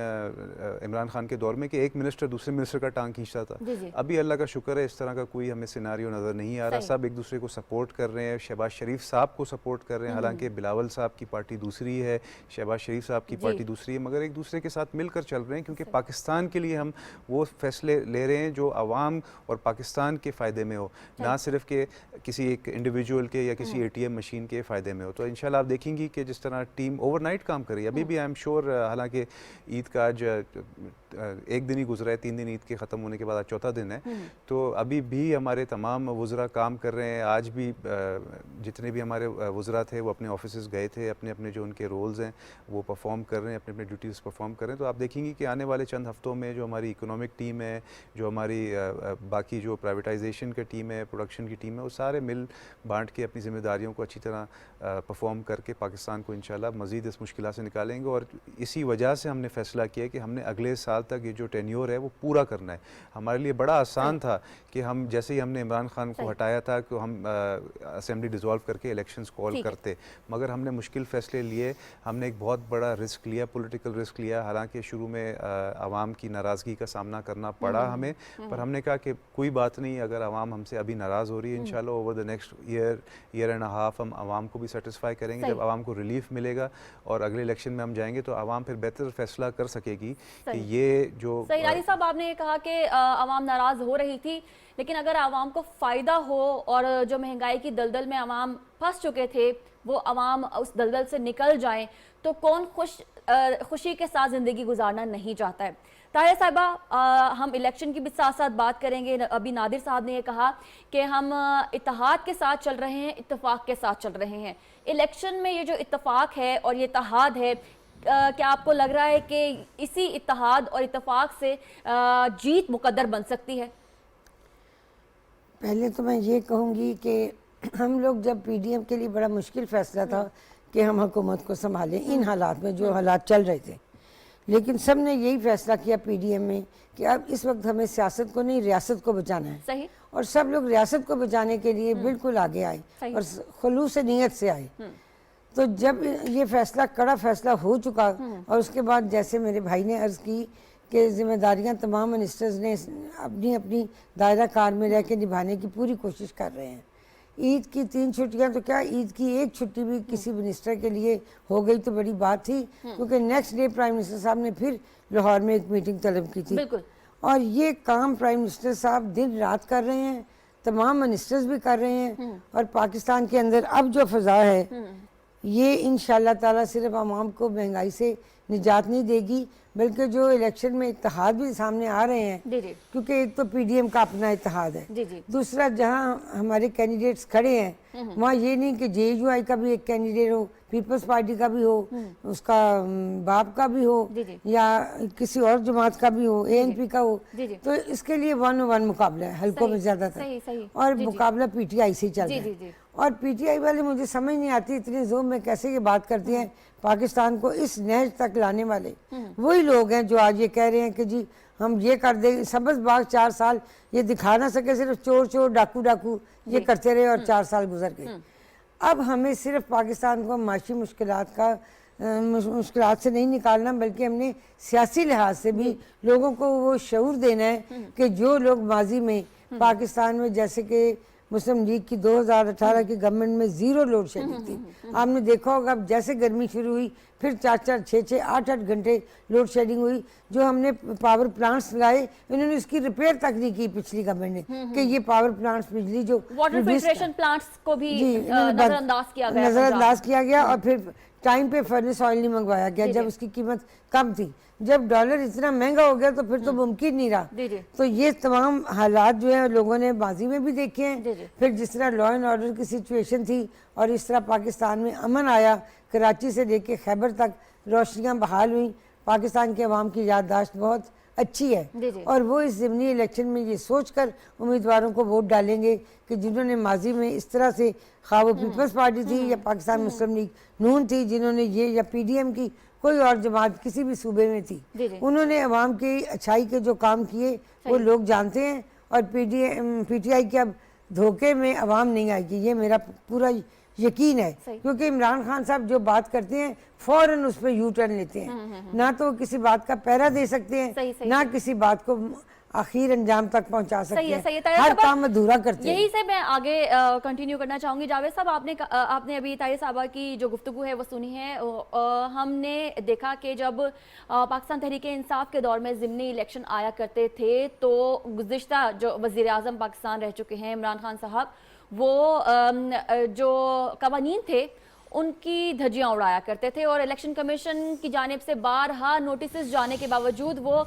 عمران خان کے دور میں کہ ایک منسٹر دوسرے منسٹر کا ٹانگ کھینچتا تھا. ابھی اللہ کا شکر ہے اس طرح کا کوئی ہمیں سیناریو نظر نہیں آ رہا. سب ایک دوسرے کو سپورٹ کر رہے ہیں. شہباز شریف صاحب کو سپورٹ کر رہے ہیں, حالانکہ بلاول صاحب کی پارٹی دوسری ہے, شہباز شریف صاحب کی پارٹی دوسری ہے, مگر ایک دوسرے کے ساتھ مل کر چل رہے ہیں, کیونکہ پاکستان کے لیے ہم وہ فیصلے لے رہے ہیں جو عوام اور پاکستان کے فائدے میں ہو, نہ صرف کہ کسی ایک انڈیویجول کے یا کسی ATM مشین کے فائدے میں ہو. تو انشاءاللہ آپ دیکھیں گی کہ جس طرح ٹیم اوور نائٹ کام کر رہی ہے. ابھی بھی آئی ایم شیور, حالانکہ عید کا آج 1 دن ہی گزرا ہے, 3 دن عید کے ختم ہونے کے بعد آج 4تھا دن ہے, تو ابھی بھی ہمارے تمام وزراء کام کر رہے ہیں. آج بھی جتنے بھی ہمارے وزراء تھے وہ اپنے آفیسز گئے تھے, اپنے اپنے جو ان کے رولز ہیں وہ پرفارم کر رہے ہیں, اپنے اپنے ڈیوٹیز پرفارم کر رہے ہیں. تو آپ دیکھیں گی کہ آنے والے چند ہفتوں میں جو ہماری اکنامک ٹیم ہے, جو ہماری باقی جو پرائیویٹائزیشن کی ٹیم ہے, پروڈکشن کی ٹیم ہے, وہ سارے مل بانٹ کے اپنی ذمہ داریوں کو اچھی طرح پرفارم کر کے پاکستان کو انشاءاللہ مزید اس مشکلات سے نکالیں گے. اور اسی وجہ سے ہم نے فیصلہ کیا کہ ہم نے اگلے سال تک یہ جو ٹینیور ہے وہ پورا کرنا ہے. ہمارے لیے بڑا آسان تھا کہ ہم جیسے ہی ہم نے عمران خان کو ہٹایا تھا کہ ہم اسمبلی ڈیزالو کر کے الیکشنز کال کرتے, مگر ہم نے مشکل فیصلے لیے. ہم نے ایک بہت بڑا رسک لیا, پولیٹیکل رسک لیا. حالانکہ شروع میں عوام کی ناراضگی کا سامنا کرنا پڑا ہمیں, پر ہم نے کہا کہ کوئی بات نہیں, اگر عوام ہم سے ابھی ناراض ہو رہی ہے, انشاءاللہ over the next year and half ہم عوام کو بھی سیٹسفائی کریں گے. جب عوام کو ریلیف ملے گا اور اگلے الیکشن میں ہم جائیں گے تو عوام پھر بہتر فیصلہ کر سکے گی کہ یہ جو راضی صاحب, آپ نے یہ کہا کہ عوام ناراض ہو رہی تھی, لیکن اگر عوام کو فائدہ ہو اور جو مہنگائی کی دلدل میں عوام پھنس چکے تھے وہ عوام اس دلدل سے نکل جائیں, تو کون خوشی کے ساتھ زندگی گزارنا نہیں چاہتا ہے؟ طاہرہ صاحبہ, ہم الیکشن کی بھی ساتھ ساتھ بات کریں گے. ابھی نادر صاحب نے یہ کہا کہ ہم اتحاد کے ساتھ چل رہے ہیں, اتفاق کے ساتھ چل رہے ہیں. الیکشن میں یہ جو اتفاق ہے اور یہ اتحاد ہے, کیا آپ کو لگ رہا ہے کہ اسی اتحاد اور اتفاق سے جیت مقدر بن سکتی ہے؟ پہلے تو میں یہ کہوں گی کہ ہم لوگ جب PDM کے لیے بڑا مشکل فیصلہ تھا کہ ہم حکومت کو سنبھالیں ان حالات میں جو حالات چل رہے تھے, لیکن سب نے یہی فیصلہ کیا PDM میں کہ اب اس وقت ہمیں سیاست کو نہیں ریاست کو بچانا ہے. صحیح. اور سب لوگ ریاست کو بچانے کے لیے بالکل آگے آئے اور خلوص نیت سے آئے. تو جب یہ فیصلہ کڑا فیصلہ ہو چکا اور اس کے بعد جیسے میرے بھائی نے عرض کی کہ ذمہ داریاں تمام منسٹرز نے اپنی اپنی دائرہ کار میں رہ کے نبھانے کی پوری کوشش کر رہے ہیں. عید کی 3 چھٹیاں تو کیا, عید کی 1 چھٹی بھی کسی منسٹر کے لیے ہو گئی تو بڑی بات تھی, کیونکہ نیکسٹ ڈے پرائم منسٹر صاحب نے پھر لاہور میں ایک میٹنگ طلب کی تھی. اور یہ کام پرائم منسٹر صاحب دن رات کر رہے ہیں, تمام منسٹرز بھی کر رہے ہیں. اور پاکستان کے اندر اب جو فضا ہے یہ انشاءاللہ تعالیٰ صرف عوام کو مہنگائی سے نجات نہیں دے گی, بلکہ جو الیکشن میں اتحاد بھی سامنے آ رہے ہیں, کیونکہ ایک تو PDM کا اپنا اتحاد ہے, دوسرا جہاں ہمارے کینڈیڈیٹس کھڑے ہیں وہاں یہ نہیں کہ JUI کا بھی ایک کینڈیڈیٹ ہو, پیپلز پارٹی کا بھی ہو, اس کا باپ کا بھی ہو, یا کسی اور جماعت کا بھی ہو, ANP کا ہو. تو اس کے لیے 1-on-1 مقابلہ ہے حلقوں میں زیادہ تر, اور مقابلہ PTI سے چل رہا ہے. اور PTI والے مجھے سمجھ نہیں آتی اتنے زوم میں کیسے یہ بات کرتے ہیں. پاکستان کو اس نہج تک لانے والے وہی لوگ ہیں جو آج یہ کہہ رہے ہیں کہ جی ہم یہ کر دیں. سبز باغ 4 سال یہ دکھا نہ سکے, صرف چور چور ڈاکو یہ کرتے رہے اور 4 سال گزر گئے. اب ہمیں صرف پاکستان کو معاشی مشکلات سے نہیں نکالنا, بلکہ ہم نے سیاسی لحاظ سے بھی لوگوں کو وہ شعور دینا ہے کہ جو لوگ ماضی میں पाकिस्तान में जैसे कि मुस्लिम लीग की 2018 की गवर्नमेंट में ज़ीरो लोड शेडिंग थी। आपने देखा होगा अब जैसे गर्मी शुरू हुई फिर 4-4, 6-6, 8-8 घंटे लोड शेडिंग हुई। जो हमने पावर प्लांट्स लगाए इन्होंने उसकी रिपेयर तक नहीं की पिछली गवर्नमेंट ने कि ये पावर प्लांट्स बिजली जो वाटर फिल्ट्रेशन प्लांट्स को भी नजरअंदाज किया गया और फिर टाइम पे फर्नेस ऑयल नहीं मंगवाया गया जब उसकी कीमत कम थी। जब डॉलर इतना महंगा हो गया तो फिर तो मुमकिन नहीं रहा। तो ये तमाम हालात जो है लोगों ने माजी में भी देखे हैं। फिर जिस तरह लॉ एंड ऑर्डर की सिचुएशन थी और इस तरह पाकिस्तान में अमन आया, कराची से लेके खैबर तक रोशनियाँ बहाल हुई। पाकिस्तान के अवाम की याददाश्त बहुत अच्छी है और वो इस ज़िमनी इलेक्शन में ये सोचकर उम्मीदवारों को वोट डालेंगे कि जिन्होंने माजी में इस तरह से खा वो पीपल्स पार्टी थी या पाकिस्तान मुस्लिम लीग नून थी, जिन्होंने ये या PDM की कोई और जमात किसी भी सूबे में थी, उन्होंने अवाम की अच्छाई के जो काम किए वो लोग जानते हैं। और PTI के अब धोखे में अवाम नहीं आएगी, ये मेरा पूरा यकीन है। क्योंकि इमरान खान साहब जो बात करते हैं फौरन उस पर यू टर्न लेते हैं। ना तो किसी बात का पहरा दे सकते हैं ना किसी बात को आखिर अंजाम तक पहुंचा सकते हैं। हर काम अधूरा करते हैं। यही से मैं आगे कंटिन्यू करना चाहूंगी। जावेद साहब, आपने अभी ताहिर साहबा की जो गुफ्तगू है वो सुनी है। हमने देखा कि जब पाकिस्तान तहरीके इंसाफ के दौर में ज़िमनी इलेक्शन आया करते थे तो गुज़िश्ता जो वज़ीर आज़म पाकिस्तान रह चुके हैं इमरान खान साहब, वो जो कवानीन थे उनकी धज्जियां उड़ाया करते थे और इलेक्शन कमीशन की जानिब से बारहा नोटिस जाने के बावजूद वो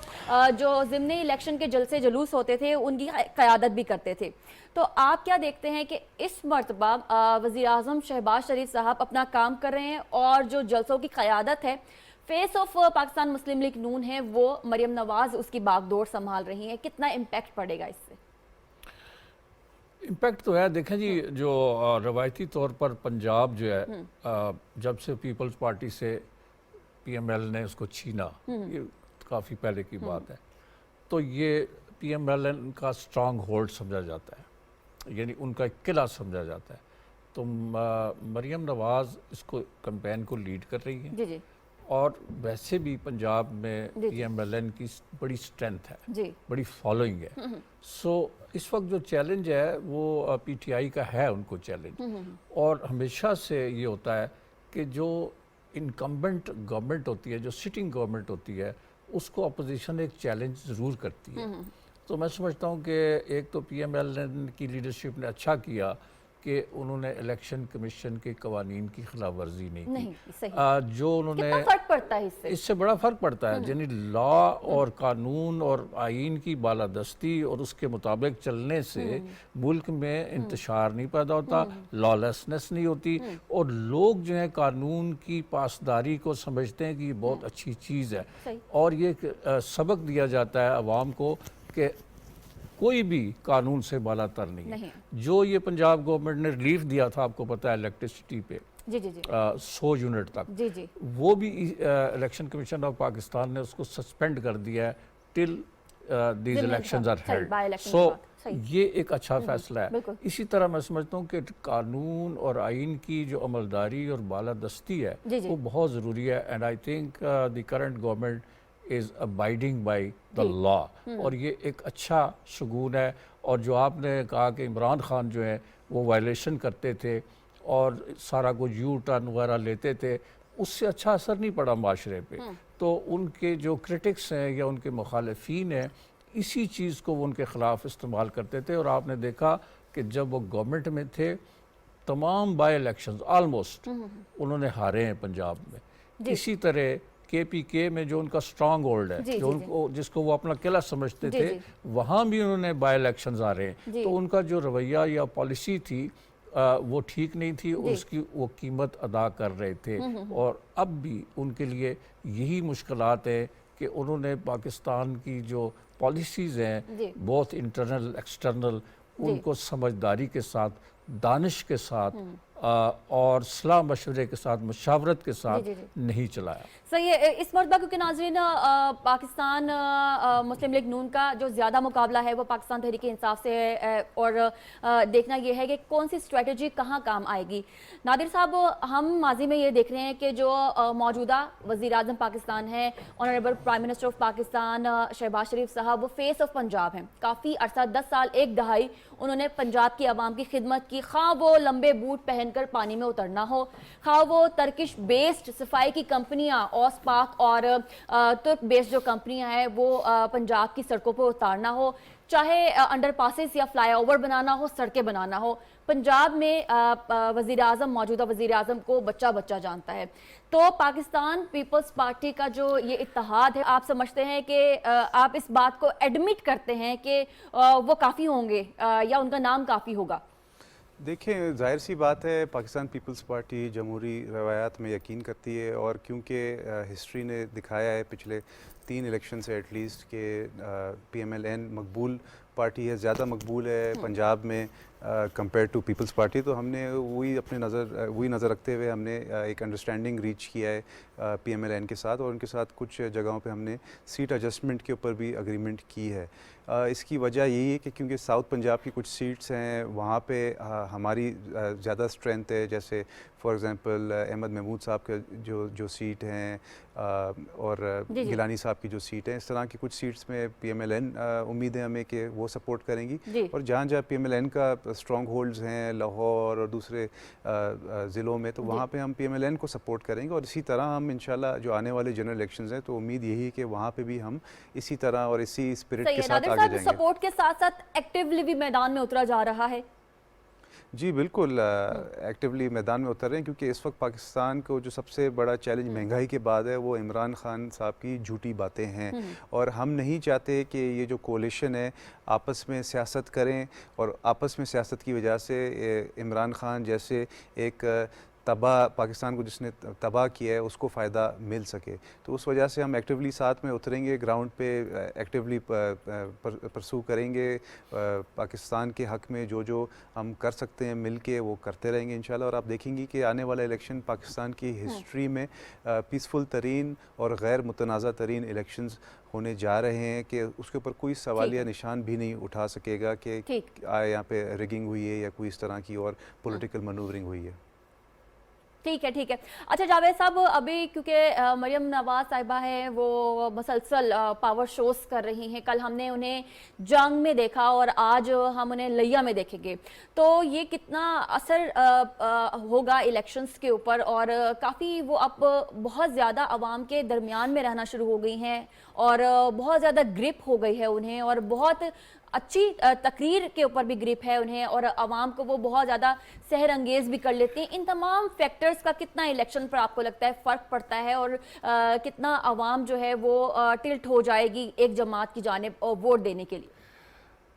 जो ज़िमनी इलेक्शन के जलसे जुलूस होते थे उनकी क़यादत भी करते थे। तो आप क्या देखते हैं कि इस मरतबा वज़ीर आज़म शहबाज शरीफ साहब अपना काम कर रहे हैं और जो जलसों की क़यादत है face of Pakistan Muslim League नून है वो मरियम नवाज़ उसकी बागडोर संभाल रही हैं, कितना इम्पैक्ट पड़ेगा इससे? इम्पैक्ट तो है, देखें जी, जो रवायती तौर पर पंजाब जो है जब से पीपल्स पार्टी से PML ने उसको छीना, ये काफ़ी पहले की बात है, तो ये PMLN का स्ट्रांग होल्ड समझा जाता है, यानी उनका एक किला समझा जाता है। तो मरियम नवाज़ इसको कैंपेन को लीड कर रही है। जी। और वैसे भी पंजाब में PMLN की बड़ी स्ट्रेंथ है, बड़ी फॉलोइंग है। सो इस वक्त जो चैलेंज है वो PTI का है, उनको चैलेंज। और हमेशा से ये होता है कि जो इनकम्बेंट गवर्नमेंट होती है, जो सिटिंग गवर्नमेंट होती है, उसको अपोजिशन एक चैलेंज ज़रूर करती है। तो मैं समझता हूँ कि एक तो PMLN की लीडरशिप ने अच्छा किया कि उन्होंने इलेक्शन कमीशन के कवानीन की खिलाफ वर्जी नहीं की। जो उन्होंने कितना फर्क पड़ता है इससे बड़ा फ़र्क पड़ता है, यानी लॉ और कानून और आइन की बालादस्ती और उसके मुताबिक चलने से मुल्क में इंतशार नहीं पैदा होता, लॉलेसनेस नहीं होती और लोग जो है कानून की पासदारी को समझते हैं कि ये बहुत अच्छी चीज़ है। और ये सबक दिया जाता है अवाम को कि कोई भी कानून से बालातर नहीं है। जो ये पंजाब गवर्नमेंट ने रिलीफ दिया था, आपको पता है, इलेक्ट्रिसिटी पे 100 यूनिट तक, वो भी इलेक्शन कमीशन ऑफ पाकिस्तान ने उसको सस्पेंड कर दिया है till these elections are held. So ये एक अच्छा फैसला है। इसी तरह मैं समझता हूँ कि कानून और आइन की जो अमलदारी और बालादस्ती है वो बहुत ज़रूरी है। And I think the current government is abiding by the law, और ये एक अच्छा शगुन है। और जो आपने कहा कि इमरान खान जो है वो वायलेशन करते थे और सारा कुछ यू टर्न वगैरह लेते थे, उससे अच्छा असर नहीं पड़ा माशरे पे। तो उनके जो क्रिटिक्स हैं या उनके मुखालिफिन हैं, इसी चीज़ को वो उनके ख़िलाफ़ इस्तेमाल करते थे। और आपने देखा कि जब वो गवर्नमेंट में थे तमाम बाई इलेक्शंस ऑलमोस्ट उन्होंने हारे हैं पंजाब में। इसी तरह KPK में जो उनका स्ट्रांग होल्ड है, जो उनको जिसको वो अपना किला समझते थे, वहाँ भी उन्होंने बाई इलेक्शंस आ रहे हैं। तो उनका जो रवैया या पॉलिसी थी वो ठीक नहीं थी, उसकी वो कीमत अदा कर रहे थे। और अब भी उनके लिए यही मुश्किलात है कि उन्होंने पाकिस्तान की जो पॉलिसीज़ हैं बहुत इंटरनल एक्सटर्नल, उनको समझदारी के साथ दानिश के साथ और सलाह मशवरे के साथ, मशावरत के साथ नहीं चलाया। सही है। इस मरतबा क्योंकि नाज़रीन पाकिस्तान मुस्लिम लीग नून का जो ज़्यादा मुकाबला है वो पाकिस्तान तहरीक इंसाफ से है, और देखना ये है कि कौन सी स्ट्रेटजी कहाँ काम आएगी। नादिर साहब, हम माजी में ये देख रहे हैं कि जो मौजूदा वज़ीर आज़म पाकिस्तान है, honourable prime minister of Pakistan Shahbaz Sharif साहब, वो फेस ऑफ पंजाब हैं। काफ़ी अरसा 10 साल, एक दहाई उन्होंने पंजाब की आवाम की खिदमत की, खा वो लंबे बूट पहनकर पानी में उतरना हो, खा वो टर्किश बेस्ड सफाई की कंपनियां ऑसपाक और तुर्क बेस्ड जो कंपनियां हैं वो पंजाब की सड़कों पर उतारना हो, चाहे अंडर पासेस या फ्लाई ओवर बनाना हो, सड़कें बनाना हो। पंजाब में वज़ीर आज़म, मौजूदा वज़ीर आज़म को बच्चा बच्चा जानता है। तो पाकिस्तान पीपल्स पार्टी का जो ये इत्तेहाद है, आप समझते हैं कि आप इस बात को एडमिट करते हैं कि वो काफ़ी होंगे या उनका नाम काफ़ी होगा? देखिए, जाहिर सी बात है, पाकिस्तान पीपल्स पार्टी जमहूरी रवायात में यकीन करती है, और क्योंकि हिस्ट्री ने दिखाया है पिछले 3 इलेक्शन से एटलीस्ट कि PMLN मकबूल पार्टी है, ज़्यादा मकबूल है पंजाब में कंपेयर टू पीपल्स पार्टी, तो हमने वही नज़र रखते हुए हमने एक अंडरस्टैंडिंग रीच किया है PMLN के साथ, और उनके साथ कुछ जगहों पे हमने सीट एडजस्टमेंट के ऊपर भी अग्रीमेंट की है। इसकी वजह यही है कि क्योंकि साउथ पंजाब की कुछ सीट्स हैं वहाँ पे हमारी ज़्यादा स्ट्रेंथ है, जैसे फॉर एग्ज़ाम्पल अहमद महमूद साहब के जो सीट हैं और गिलानी साहब की जो सीट है, इस तरह की कुछ सीट्स में PMLN उम्मीद है हमें कि वो सपोर्ट करेंगी, और जहाँ जहाँ PMLN का स्ट्रॉन्ग होल्ड्स हैं लाहौर और दूसरे ज़िलों में, तो वहाँ पे हम PMLN को सपोर्ट करेंगे। और इसी तरह हम इंशाल्लाह जो आने वाले जनरल इलेक्शंस हैं, तो उम्मीद यही है कि वहाँ पे भी हम इसी तरह और इसी स्पिरिट के साथ आगे जाएंगे। सपोर्ट के साथ साथ एक्टिवली भी मैदान में उतरा जा रहा है। जी बिल्कुल, एक्टिवली मैदान में उतर रहे हैं, क्योंकि इस वक्त पाकिस्तान को जो सबसे बड़ा चैलेंज महंगाई के बाद है वो इमरान खान साहब की झूठी बातें हैं, और हम नहीं चाहते कि ये जो कोलिशन है आपस में सियासत करें, और आपस में सियासत की वजह से इमरान खान जैसे एक तबाह पाकिस्तान को जिसने तबाह किया है उसको फ़ायदा मिल सके। तो उस वजह से हम एक्टिवली साथ में उतरेंगे, ग्राउंड पे एक्टिवली परसू करेंगे, पाकिस्तान के हक़ में जो हम कर सकते हैं मिल के वो करते रहेंगे इंशाल्लाह। और आप देखेंगी कि आने वाला इलेक्शन पाकिस्तान की हिस्ट्री में पीसफुल तरीन और गैर मुतनाज़ा तरीन इलेक्शंस होने जा रहे हैं, कि उसके ऊपर कोई सवालिया निशान भी नहीं उठा सकेगा कि यहाँ पे रिगिंग हुई है या कोई इस तरह की और पॉलिटिकल मनूवरिंग हुई है। ठीक है, ठीक है। अच्छा जावेद साहब, अभी क्योंकि मरियम नवाज साहिबा है वो मसलसल पावर शोज कर रही हैं, कल हमने उन्हें जंग में देखा और आज हम उन्हें लिया में देखेंगे, तो ये कितना असर होगा इलेक्शंस के ऊपर? और काफ़ी वो अब बहुत ज़्यादा आवाम के दरमियान में रहना शुरू हो गई हैं और बहुत ज़्यादा ग्रिप हो गई है उन्हें, और बहुत अच्छी तकरीर के ऊपर भी ग्रिप है उन्हें, और आवाम को वो बहुत ज़्यादा सहर अंगेज़ भी कर लेती हैं। इन तमाम फैक्टर्स का कितना इलेक्शन पर आपको लगता है फ़र्क पड़ता है, और कितना आवाम जो है वो टिल्ट हो जाएगी एक जमात की जानिब वोट देने के लिए?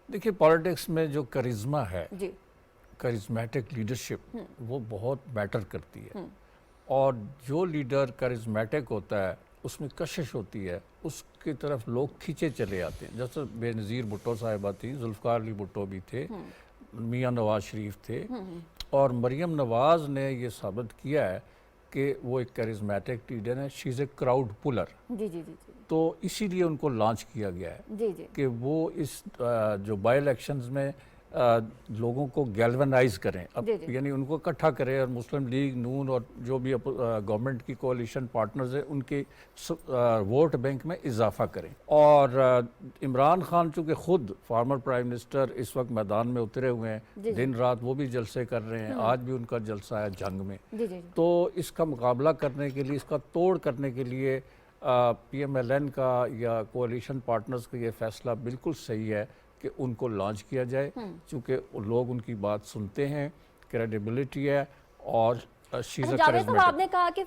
देखिए, पॉलिटिक्स में जो करिश्मा है, जी, करिश्मेटिक लीडरशिप, वो बहुत मैटर करती है, और जो लीडर करिश्मेटिक होता है उसमें कशिश होती है, उसकी तरफ लोग खींचे चले आते हैं। जैसे बेनज़ीर भुट्टो साहिबा थी, जुल्फ़िकार अली भुट्टो भी थे, मियाँ नवाज शरीफ थे, और मरियम नवाज़ ने ये साबित किया है कि वो एक करिश्मेटिक लीडर है, she is a crowd puller. जी जी जी। तो इसीलिए उनको लॉन्च किया गया है जी जी कि वो इस जो बाई इलेक्शंस में लोगों को गैल्वनाइज करें, अब यानी उनको इकट्ठा करें, और मुस्लिम लीग नून और जो भी गवर्नमेंट की कोalition पार्टनर्स हैं उनके वोट बैंक में इजाफा करें। और इमरान खान चूँकि खुद फॉर्मर प्राइम मिनिस्टर इस वक्त मैदान में उतरे हुए हैं, दिन रात वो भी जलसे कर रहे हैं, आज भी उनका जलसा है जंग में, तो इसका मुकाबला करने के लिए, इसका तोड़ करने के लिए PMLN का या कोalition पार्टनर्स का ये फैसला बिल्कुल सही है कि उनको लॉन्च किया जाए, क्योंकि लोग उनकी बात सुनते हैं, क्रेडिबिलिटी है, और जावेद साहब, आपने कहा कि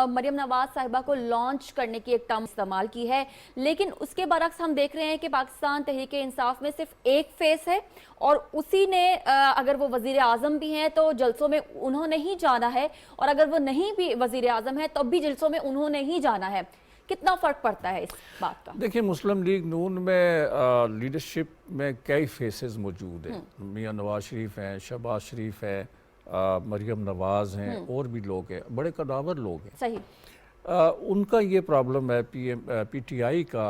मरियम नवाज साहिबा को लॉन्च करने की एक टर्म इस्तेमाल की है, लेकिन उसके बरक्स हम देख रहे हैं कि पाकिस्तान तहरीक इंसाफ में सिर्फ एक फेस है, और उसी ने अगर वो वजीर आजम भी हैं तो जलसों में उन्होंने ही जाना है, और अगर वो नहीं भी वजीर आजम है तब भी जलसों में उन्होंने ही जाना है। कितना फर्क पड़ता है इस बात का? देखिए, मुस्लिम लीग नून में लीडरशिप में कई फेसेस मौजूद हैं। मियां नवाज शरीफ हैं, शहबाज शरीफ है, मरियम नवाज हैं, और भी लोग हैं, बड़े कदावर लोग हैं। सही। उनका ये प्रॉब्लम है पीटीआई का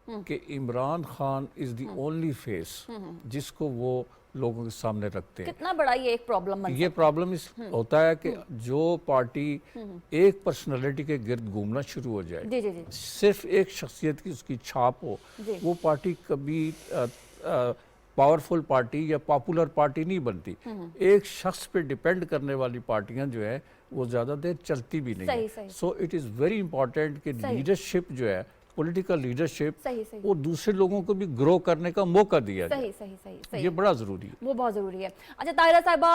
कि Imran Khan is the only face जिसको वो लोगों के सामने रखते हैं। कितना बड़ा ये एक प्रॉब्लम बन ये प्रॉब्लम इस होता है कि जो पार्टी एक पर्सनालिटी के गिर्द घूमना शुरू हो जाए, जी जी जी सिर्फ एक शख्सियत की उसकी छाप हो, जी। वो पार्टी कभी पावरफुल पार्टी या पॉपुलर पार्टी नहीं बनती। एक शख्स पे डिपेंड करने वाली पार्टियां जो है वो ज़्यादा देर चलती भी नहीं सही, है। सही। So it is very important कि सही। लीडरशिप जो है, पॉलिटिकल लीडरशिप, सही सही वो दूसरे लोगों को भी ग्रो करने का मौका दिया जाए। सही सही सही सही ये बड़ा ज़रूरी है। वो बहुत ज़रूरी है। अच्छा ताहिरा साहिबा,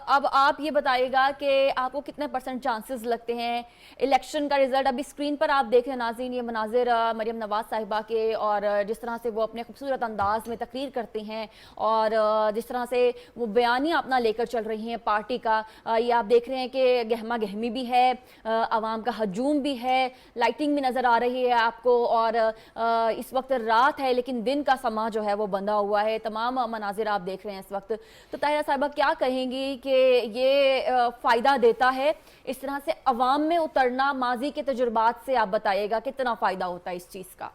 अब आप ये बताइएगा कि आपको कितने % चांसेस लगते हैं इलेक्शन का रिजल्ट? अभी स्क्रीन पर आप देख रहे हैं नाज़रीन, ये मनाजिर मरियम नवाज साहिबा के, और जिस तरह से वो अपने खूबसूरत अंदाज में तकरीर करती हैं और जिस तरह से वो बयानियाँ अपना लेकर चल रही हैं पार्टी का, ये आप देख रहे हैं कि गहमा गहमी भी है, आवाम का हजूम भी है, लाइटिंग भी नज़र आ रही है आपको, और इस वक्त रात है लेकिन दिन का समा जो है वो बंधा हुआ है। तमाम मनाजिर आप देख रहे हैं इस वक्त। तो ताहिरा साहिबा क्या कहेंगी कि ये फ़ायदा देता है इस तरह से अवाम में उतरना? माजी के तजुर्बात से आप बताइएगा कितना फ़ायदा होता है इस चीज़ का?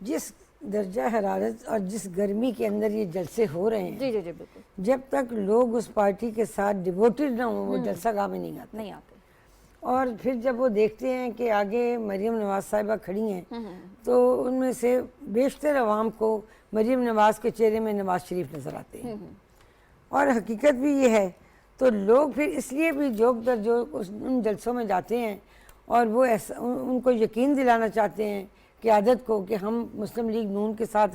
जिस दर्जा हरारत और जिस गर्मी के अंदर ये जलसे हो रहे हैं, जी जी जी बिल्कुल, जब तक लोग उस पार्टी के साथ डिवोटेड ना हो, वो जलसा गाह में नहीं आते। नहीं आते। और फिर जब वो देखते हैं कि आगे मरियम नवाज साहिबा खड़ी हैं, तो उनमें से बेशतर अवाम को मरियम नवाज के चेहरे में नवाज शरीफ नज़र आते हैं। और हकीकत भी ये है, तो लोग फिर इसलिए भी जोक दर जोक उन जलसों में जाते हैं और वो ऐसा उनको यकीन दिलाना चाहते हैं क़यादत को कि हम मुस्लिम लीग नून के साथ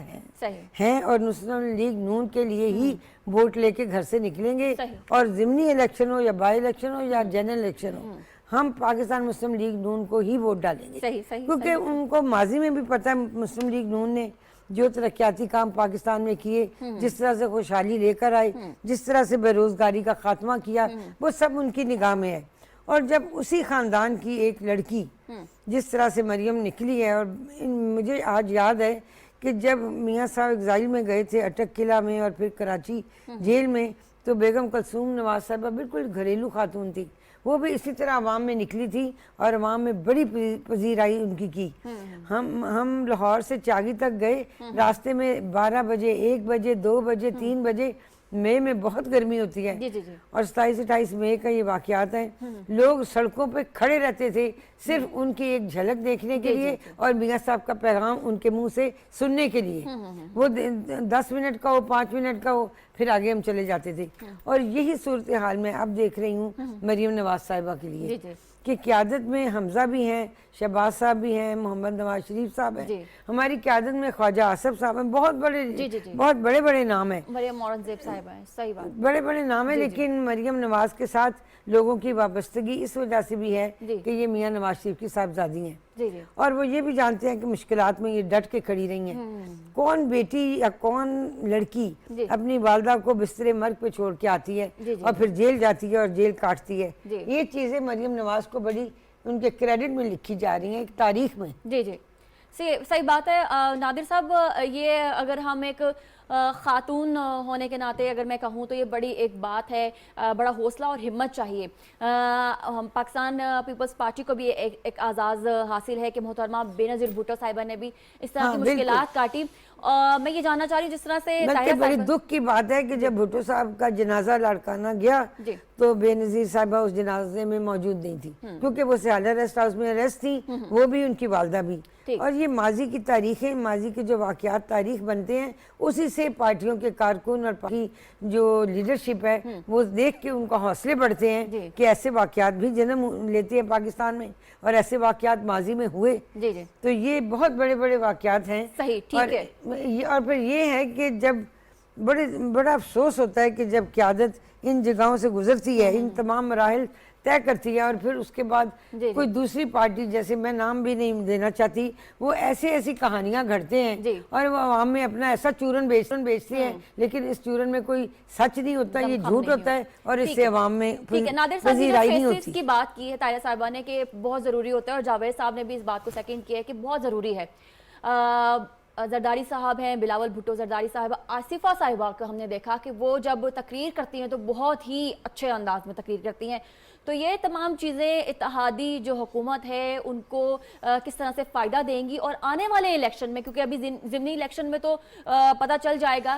हैं और मुस्लिम लीग नून के लिए ही वोट लेके घर से निकलेंगे। और ज़िमनी इलेक्शन हो या बाई इलेक्शन हो या जनरल इलेक्शन हो, हम पाकिस्तान मुस्लिम लीग नून को ही वोट डालेंगे। क्योंकि उनको माजी में भी पता है मुस्लिम लीग नून ने जो तरक्याती काम पाकिस्तान में किए, जिस तरह से खुशहाली लेकर आए, जिस तरह से बेरोजगारी का खात्मा किया, वो सब उनकी निगाह में है। और जब उसी ख़ानदान की एक लड़की जिस तरह से मरियम निकली है, और मुझे आज याद है कि जब मियाँ साहब एग्जाइल में गए थे अटक किला में और फिर कराची जेल में, तो बेगम कलसूम नवाज साहिबा बिल्कुल घरेलू खातून थी, वो भी इसी तरह अवाम में निकली थी और अवाम में बड़ी पजीराई उनकी की। हम लाहौर से चागी तक गए, रास्ते में 12 बजे, 1 बजे, 2 बजे, 3 बजे, मई में बहुत गर्मी होती है, जी, जी, जी। और 27-28 मई का ये वाक़यात है। लोग सड़कों पे खड़े रहते थे सिर्फ उनकी एक झलक देखने के लिए और मियाँ साहब का पैगाम उनके मुंह से सुनने के लिए। वो 10 मिनट का हो, 5 मिनट का हो, फिर आगे हम चले जाते थे। और यही सूरत हाल में अब देख रही हूँ मरियम नवाज साहिबा के लिए कि क़यादत में हमजा भी हैं, शहबाज साहब भी हैं, मोहम्मद नवाज शरीफ साहब हैं, हमारी क़यादत में ख्वाजा आसफ साहब हैं, बहुत बड़े बड़े नाम हैं, मरियम औरंगज़ेब साहिबा हैं, सही बात, बड़े बड़े नाम हैं। लेकिन मरियम नवाज के साथ लोगों की वाबस्तगी इस वजह से भी है कि ये मियाँ नवाज शरीफ की साहबजादी हैं, और वो ये भी जानते हैं कि मुश्किलात में ये डट के खड़ी रही हैं। कौन बेटी या कौन लड़की अपनी वालदा को बिस्तरे मर्ग पे छोड़ के आती है और फिर जेल जाती है और जेल काटती है? ये चीज़ें मरियम नवाज को बड़ी उनके क्रेडिट में लिखी जा रही हैं, एक तारीख में। जी जी, सही बात है। नादिर साहब, ये अगर हम एक ख़ातून होने के नाते अगर मैं कहूँ तो ये बड़ी एक बात है, बड़ा हौसला और हिम्मत चाहिए। पाकिस्तान पीपल्स पार्टी को भी एक आज़ाज़ हासिल है कि मोहतरमा बेनज़ीर भुट्टो साहिबा ने भी इस तरह की मुश्किलात काटी। मैं ये जानना चाह रही हूँ जिस तरह से बड़ी दुख की बात है कि जब भुट्टो साहब का जनाजा लड़काना गया तो बेनज़ीर साहिबा उस जनाजे में मौजूद नहीं थी, क्योंकि वो सियाला रेस्ट हाउस में अरेस्ट थी, वो भी उनकी वालदा भी। और ये माजी की तारीखें, माजी के जो वाक़यात तारीख बनते हैं, उसी से पार्टियों के कारकुन और पार्टी जो लीडरशिप है वो देख के उनको हौसले बढ़ते हैं कि ऐसे वाक़यात भी जन्म लेते हैं पाकिस्तान में, और ऐसे वाक़यात माजी में हुए। तो ये बहुत बड़े बड़े वाक़यात हैं। सही, ठीक है। और फिर ये है कि जब बड़ा अफसोस होता है कि जब क़यादत इन जगहों से गुजरती है, इन तमाम मराहिल طے کرتی ہے اور پھر اس کے بعد جی کوئی دوسری پارٹی, جیسے میں نام بھی نہیں دینا چاہتی, وہ ایسی کہانیاں گھڑتے ہیں جی. اور وہ عوام میں اپنا ایسا چورن بیچتے ہیں, لیکن اس چورن میں کوئی سچ نہیں ہوتا, یہ جھوٹ ہوتا ہے اور اس سے عوام میں ٹھیک ہے. نادر صاحب نے پذیرائی نہیں فیسز ہوتی. کی بات کی ہے طاہرہ صاحبہ نے کہ بہت ضروری ہوتا ہے, اور جاوید صاحب نے بھی اس بات کو سیکنڈ کیا ہے کہ بہت ضروری ہے. زرداری صاحب ہیں, بلاول بھٹو زرداری صاحبہ, آصفہ صاحبہ کا ہم نے دیکھا کہ وہ جب تقریر کرتی ہیں تو بہت ہی اچھے انداز میں تقریر کرتی ہیں. تو یہ تمام چیزیں اتحادی جو حکومت ہے ان کو کس طرح سے فائدہ دیں گی, اور آنے والے الیکشن میں, کیونکہ ابھی ضمنی الیکشن میں تو پتہ چل جائے گا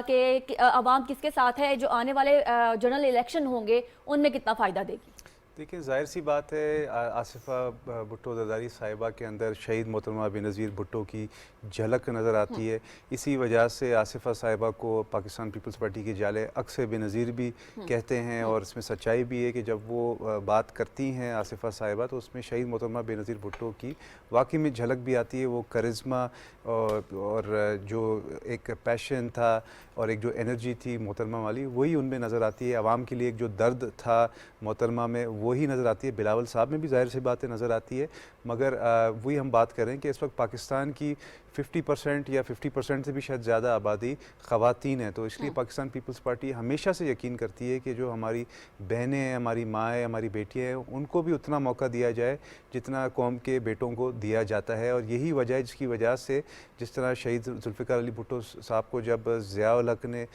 کہ عوام کس کے ساتھ ہے, جو آنے والے جنرل الیکشن ہوں گے ان میں کتنا فائدہ دے گی. دیکھیں ظاہر سی بات ہے, آصفہ بھٹو زرداری صاحبہ کے اندر شہید محترمہ بینظیر بھٹو کی جھلک نظر آتی ہے. اسی وجہ سے آصفہ صاحبہ کو پاکستان پیپلز پارٹی کے جالے عکس بے نظیر بھی کہتے ہیں, اور اس میں سچائی بھی ہے کہ جب وہ بات کرتی ہیں آصفہ صاحبہ تو اس میں شہید محترمہ بینظیر بھٹو کی واقعی میں جھلک بھی آتی ہے. وہ کرزما اور جو ایک پیشن تھا اور ایک جو انرجی تھی محترمہ والی, وہی ان میں نظر آتی ہے. عوام کے لیے ایک جو درد تھا محترمہ میں وہی نظر آتی ہے. بلاول صاحب میں بھی ظاہر سی باتیں نظر آتی ہے, مگر وہی ہم بات کریں کہ اس وقت پاکستان کی 50% یا 50% سے بھی شاید زیادہ آبادی خواتین ہیں. تو اس لیے پاکستان پیپلز پارٹی ہمیشہ سے یقین کرتی ہے کہ جو ہماری بہنیں ہیں, ہماری مائیں, ہماری بیٹیاں ہیں, ان کو بھی اتنا موقع دیا جائے جتنا قوم کے بیٹوں کو دیا جاتا ہے. اور یہی وجہ ہے جس کی وجہ سے جس طرح شہید ذوالفقار علی بھٹو صاحب کو جب ضیاء الحق نے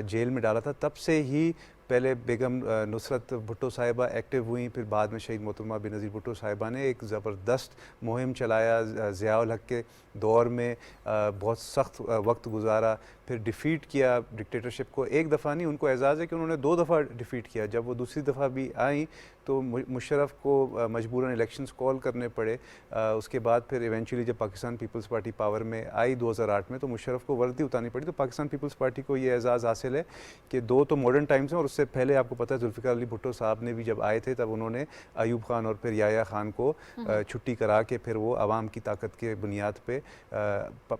جیل میں ڈالا تھا, تب سے ہی پہلے بیگم نصرت بھٹو صاحبہ ایکٹیو ہوئیں, پھر بعد میں شہید محترمہ بینظیر بھٹو صاحبہ نے ایک زبردست مہم چلایا. ضیاء الحق کے دور میں بہت سخت وقت گزارا, پھر ڈیفیٹ کیا ڈکٹیٹرشپ کو. ایک دفعہ نہیں, ان کو اعزاز ہے کہ انہوں نے 2 دفعہ ڈیفیٹ کیا. جب وہ دوسری دفعہ بھی آئیں تو مشرف کو مجبوراً الیکشنز کال کرنے پڑے. اس کے بعد پھر ایونچولی جب پاکستان پیپلز پارٹی پاور میں آئی 2008 میں, تو مشرف کو وردی اتارنی پڑی. تو پاکستان پیپلز پارٹی کو یہ اعزاز حاصل ہے کہ 2 تو ماڈرن ٹائمز ہیں, اور اس سے پہلے آپ کو پتہ ہے ذوالفقار علی بھٹو صاحب نے بھی جب آئے تھے تب انہوں نے ایوب خان اور پھر یحییٰ خان کو چھٹی کرا کے پھر وہ عوام کی طاقت کے بنیاد پہ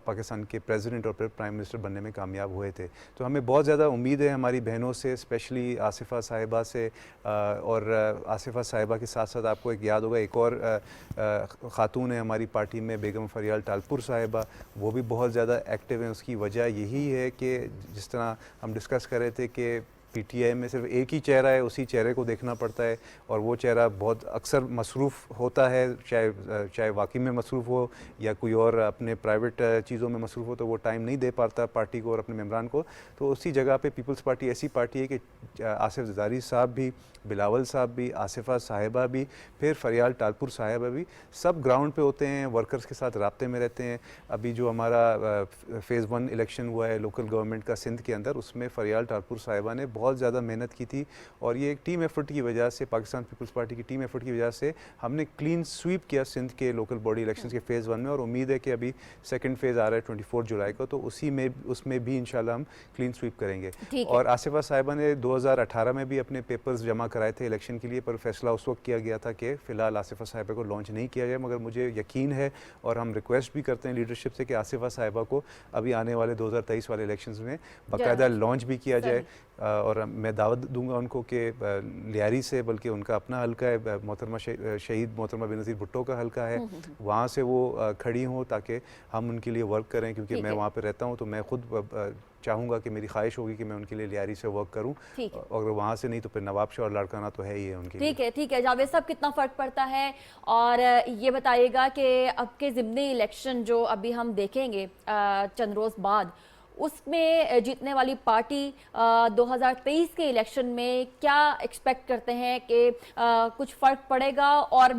پاکستان کے پریزیڈنٹ اور پھر پرائم منسٹر بننے میں کامیاب ہوئے تھے. تو ہمیں بہت زیادہ امید ہے ہماری بہنوں سے, اسپیشلی آصفہ صاحبہ سے. اور آصفہ صاحبہ کے ساتھ ساتھ آپ کو ایک یاد ہوگا ایک اور خاتون ہے ہماری پارٹی میں, بیگم فریال ٹالپور صاحبہ, وہ بھی بہت زیادہ ایکٹیو ہیں. اس کی وجہ یہی ہے کہ جس طرح ہم ڈسکس کر رہے تھے کہ پی ٹی آئی میں صرف ایک ہی چہرہ ہے, اسی چہرے کو دیکھنا پڑتا ہے, اور وہ چہرہ بہت اکثر مصروف ہوتا ہے, چاہے واقعی میں مصروف ہو یا کوئی اور اپنے پرائیویٹ چیزوں میں مصروف ہو, تو وہ ٹائم نہیں دے پاتا پارٹی کو اور اپنے ممبران کو. تو اسی جگہ پہ پیپلز پارٹی ایسی پارٹی ہے کہ آصف زرداری صاحب بھی, بلاول صاحب بھی, آصفہ صاحبہ بھی, پھر فریال ٹالپور صاحبہ بھی, سب گراؤنڈ پہ ہوتے ہیں, ورکرز کے ساتھ رابطے میں رہتے ہیں. ابھی جو ہمارا فیز 1 الیکشن ہوا ہے لوکل گورنمنٹ کا سندھ کے اندر, اس میں فریال ٹالپور صاحبہ نے بہت زیادہ محنت کی تھی, اور یہ ایک ٹیم ایفرٹ کی وجہ سے, پاکستان پیپلز پارٹی کی ٹیم ایفرٹ کی وجہ سے ہم نے کلین سویپ کیا سندھ کے لوکل باڈی الیکشنز کے فیز 1 میں. اور امید ہے کہ ابھی سیکنڈ فیز آ رہا ہے 24 جولائی کو, تو اس میں بھی انشاءاللہ ہم کلین سویپ کریں گے. اور آصفہ صاحبہ نے 2018 میں بھی اپنے پیپرز جمع کرائے تھے الیکشن کے لیے, پر فیصلہ اس وقت کیا گیا تھا کہ فی الحال آصفہ صاحبہ کو لانچ نہیں کیا جائے. مگر مجھے یقین ہے اور ہم ریکویسٹ بھی کرتے ہیں لیڈرشپ سے کہ آصفہ صاحبہ کو ابھی آنے والے 2023 والے الیکشنز میں باقاعدہ لانچ بھی کیا جائے. اور میں دعوت دوں گا ان کو کہ لیاری سے, بلکہ ان کا اپنا حلقہ ہے, محترمہ شہید محترمہ بینظیر بھٹو کا حلقہ ہے, وہاں سے وہ کھڑی ہوں تاکہ ہم ان کے لیے ورک کریں. کیونکہ میں وہاں پہ رہتا ہوں تو میں خود چاہوں گا کہ میری خواہش ہوگی کہ میں ان کے لیے لیاری سے ورک کروں, اور وہاں سے نہیں تو پھر نواب شاہ اور لاڑکانہ تو ہے ہی ہے ان کے لیے. ٹھیک ہے جاوید صاحب, کتنا فرق پڑتا ہے, اور یہ بتائیے گا کہ اب کے ضمنی الیکشن جو ابھی ہم دیکھیں گے چند روز بعد, اس میں جیتنے والی پارٹی 2023 کے الیکشن میں کیا ایکسپیکٹ کرتے ہیں کہ کچھ فرق پڑے گا, اور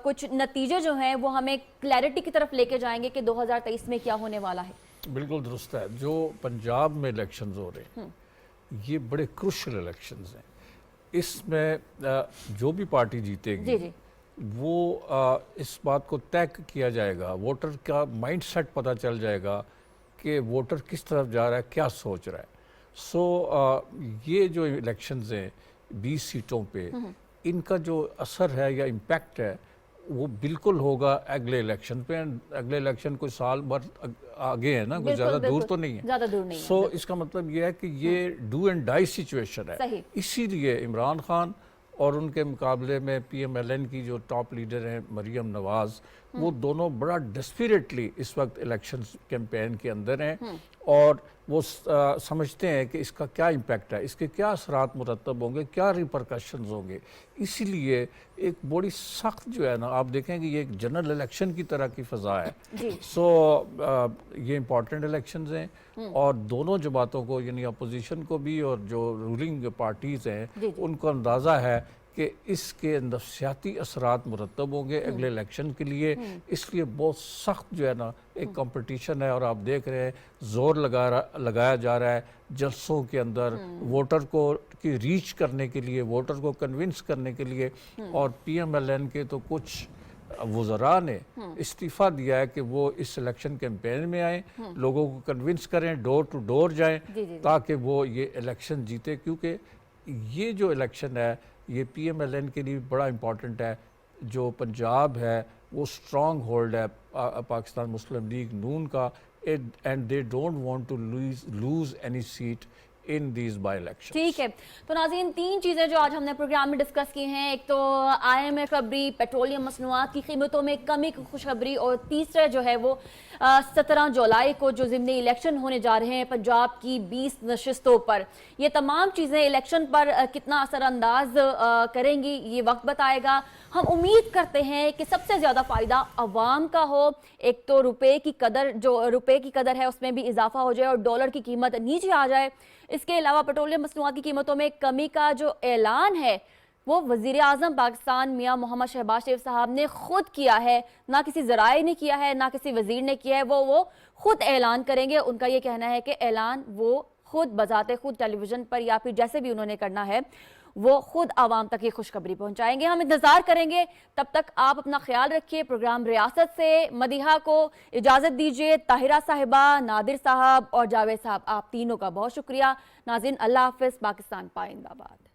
کچھ نتیجے جو ہیں وہ ہمیں کلیئرٹی کی طرف لے کے جائیں گے کہ 2023 میں کیا ہونے والا ہے؟ بالکل درست ہے. جو پنجاب میں الیکشنز ہو رہے ہیں یہ بڑے کروشل الیکشنز ہیں. اس میں جو بھی پارٹی جیتے گی وہ اس بات کو طے کیا جائے گا, ووٹر کا مائنڈ سیٹ پتہ چل جائے گا کہ ووٹر کس طرف جا رہا ہے, کیا سوچ رہا ہے. یہ جو الیکشنز ہیں 20 سیٹوں پہ, ان کا جو اثر ہے یا امپیکٹ ہے وہ بالکل ہوگا اگلے الیکشن پہ. اگلے الیکشن کوئی سال بھر آگے ہے نا, کوئی زیادہ دور تو نہیں ہے. اس کا مطلب یہ ہے کہ یہ ڈو اینڈ ڈائی سچویشن ہے. اسی لیے عمران خان اور ان کے مقابلے میں پی ایم ایل این کی جو ٹاپ لیڈر ہیں مریم نواز، وہ دونوں بڑا ڈسپیریٹلی اس وقت الیکشن کیمپین کے اندر ہیں، اور وہ سمجھتے ہیں کہ اس کا کیا امپیکٹ ہے، اس کے کیا اثرات مرتب ہوں گے، کیا ریپرکشنز ہوں گے. اسی لیے ایک بڑی سخت جو ہے نا، آپ دیکھیں کہ یہ ایک جنرل الیکشن کی طرح کی فضا ہے. سو یہ امپورٹنٹ الیکشنز ہیں، اور دونوں جماعتوں کو یعنی اپوزیشن کو بھی اور جو رولنگ پارٹیز ہیں ان کو اندازہ ہے کہ اس کے نفسیاتی اثرات مرتب ہوں گے اگلے الیکشن کے لیے. اس لیے بہت سخت جو ہے نا ایک کمپٹیشن ہے، اور آپ دیکھ رہے ہیں زور لگایا جا رہا ہے جلسوں کے اندر ووٹر کو کی ریچ کرنے کے لیے، ووٹر کو کنونس کرنے کے لیے. اور پی ایم ایل این کے تو کچھ وزراء نے استعفیٰ دیا ہے کہ وہ اس الیکشن کیمپین میں آئیں، لوگوں کو کنونس کریں، ڈور ٹو ڈور جائیں تاکہ وہ یہ الیکشن جیتے. کیونکہ یہ جو الیکشن ہے یہ پی ایم ایل این کے لیے بڑا امپورٹنٹ ہے. جو پنجاب ہے وہ سٹرانگ ہولڈ ہے پاکستان مسلم لیگ نون کا، and they don't want to lose any seat in these by election. ٹھیک ہے، تو ناظرین تین چیزیں جو آج ہم نے پروگرام میں ڈسکس کی ہیں، ایک تو آئی ایم ایف خبری، پیٹرولیم مصنوعات کی قیمتوں میں کمی کی خوشخبری، اور تیسرا جو ہے وہ 17 جولائی کو جو ضمنی الیکشن ہونے جا رہے ہیں پنجاب کی 20 نشستوں پر. یہ تمام چیزیں الیکشن پر کتنا اثر انداز کریں گی یہ وقت بتائے گا. ہم امید کرتے ہیں کہ سب سے زیادہ فائدہ عوام کا ہو. ایک تو روپے کی قدر ہے اس میں بھی اضافہ ہو جائے اور ڈالر کی قیمت نیچے آ جائے. اس کے علاوہ پیٹرولیم مصنوعات کی قیمتوں میں کمی کا جو اعلان ہے وہ وزیر اعظم پاکستان میاں محمد شہباز شریف صاحب نے خود کیا ہے، نہ کسی ذرائع نے کیا ہے، نہ کسی وزیر نے کیا ہے. وہ خود اعلان کریں گے. ان کا یہ کہنا ہے کہ اعلان وہ خود بذات خود ٹیلی ویژن پر یا پھر جیسے بھی انہوں نے کرنا ہے وہ خود عوام تک یہ خوشخبری پہنچائیں گے. ہم انتظار کریں گے. تب تک آپ اپنا خیال رکھیے. پروگرام ریاست سے مدیحہ کو اجازت دیجیے. طاہرہ صاحبہ، نادر صاحب اور جاوید صاحب، آپ تینوں کا بہت شکریہ. ناظرین اللہ حافظ. پاکستان پائندہ باد.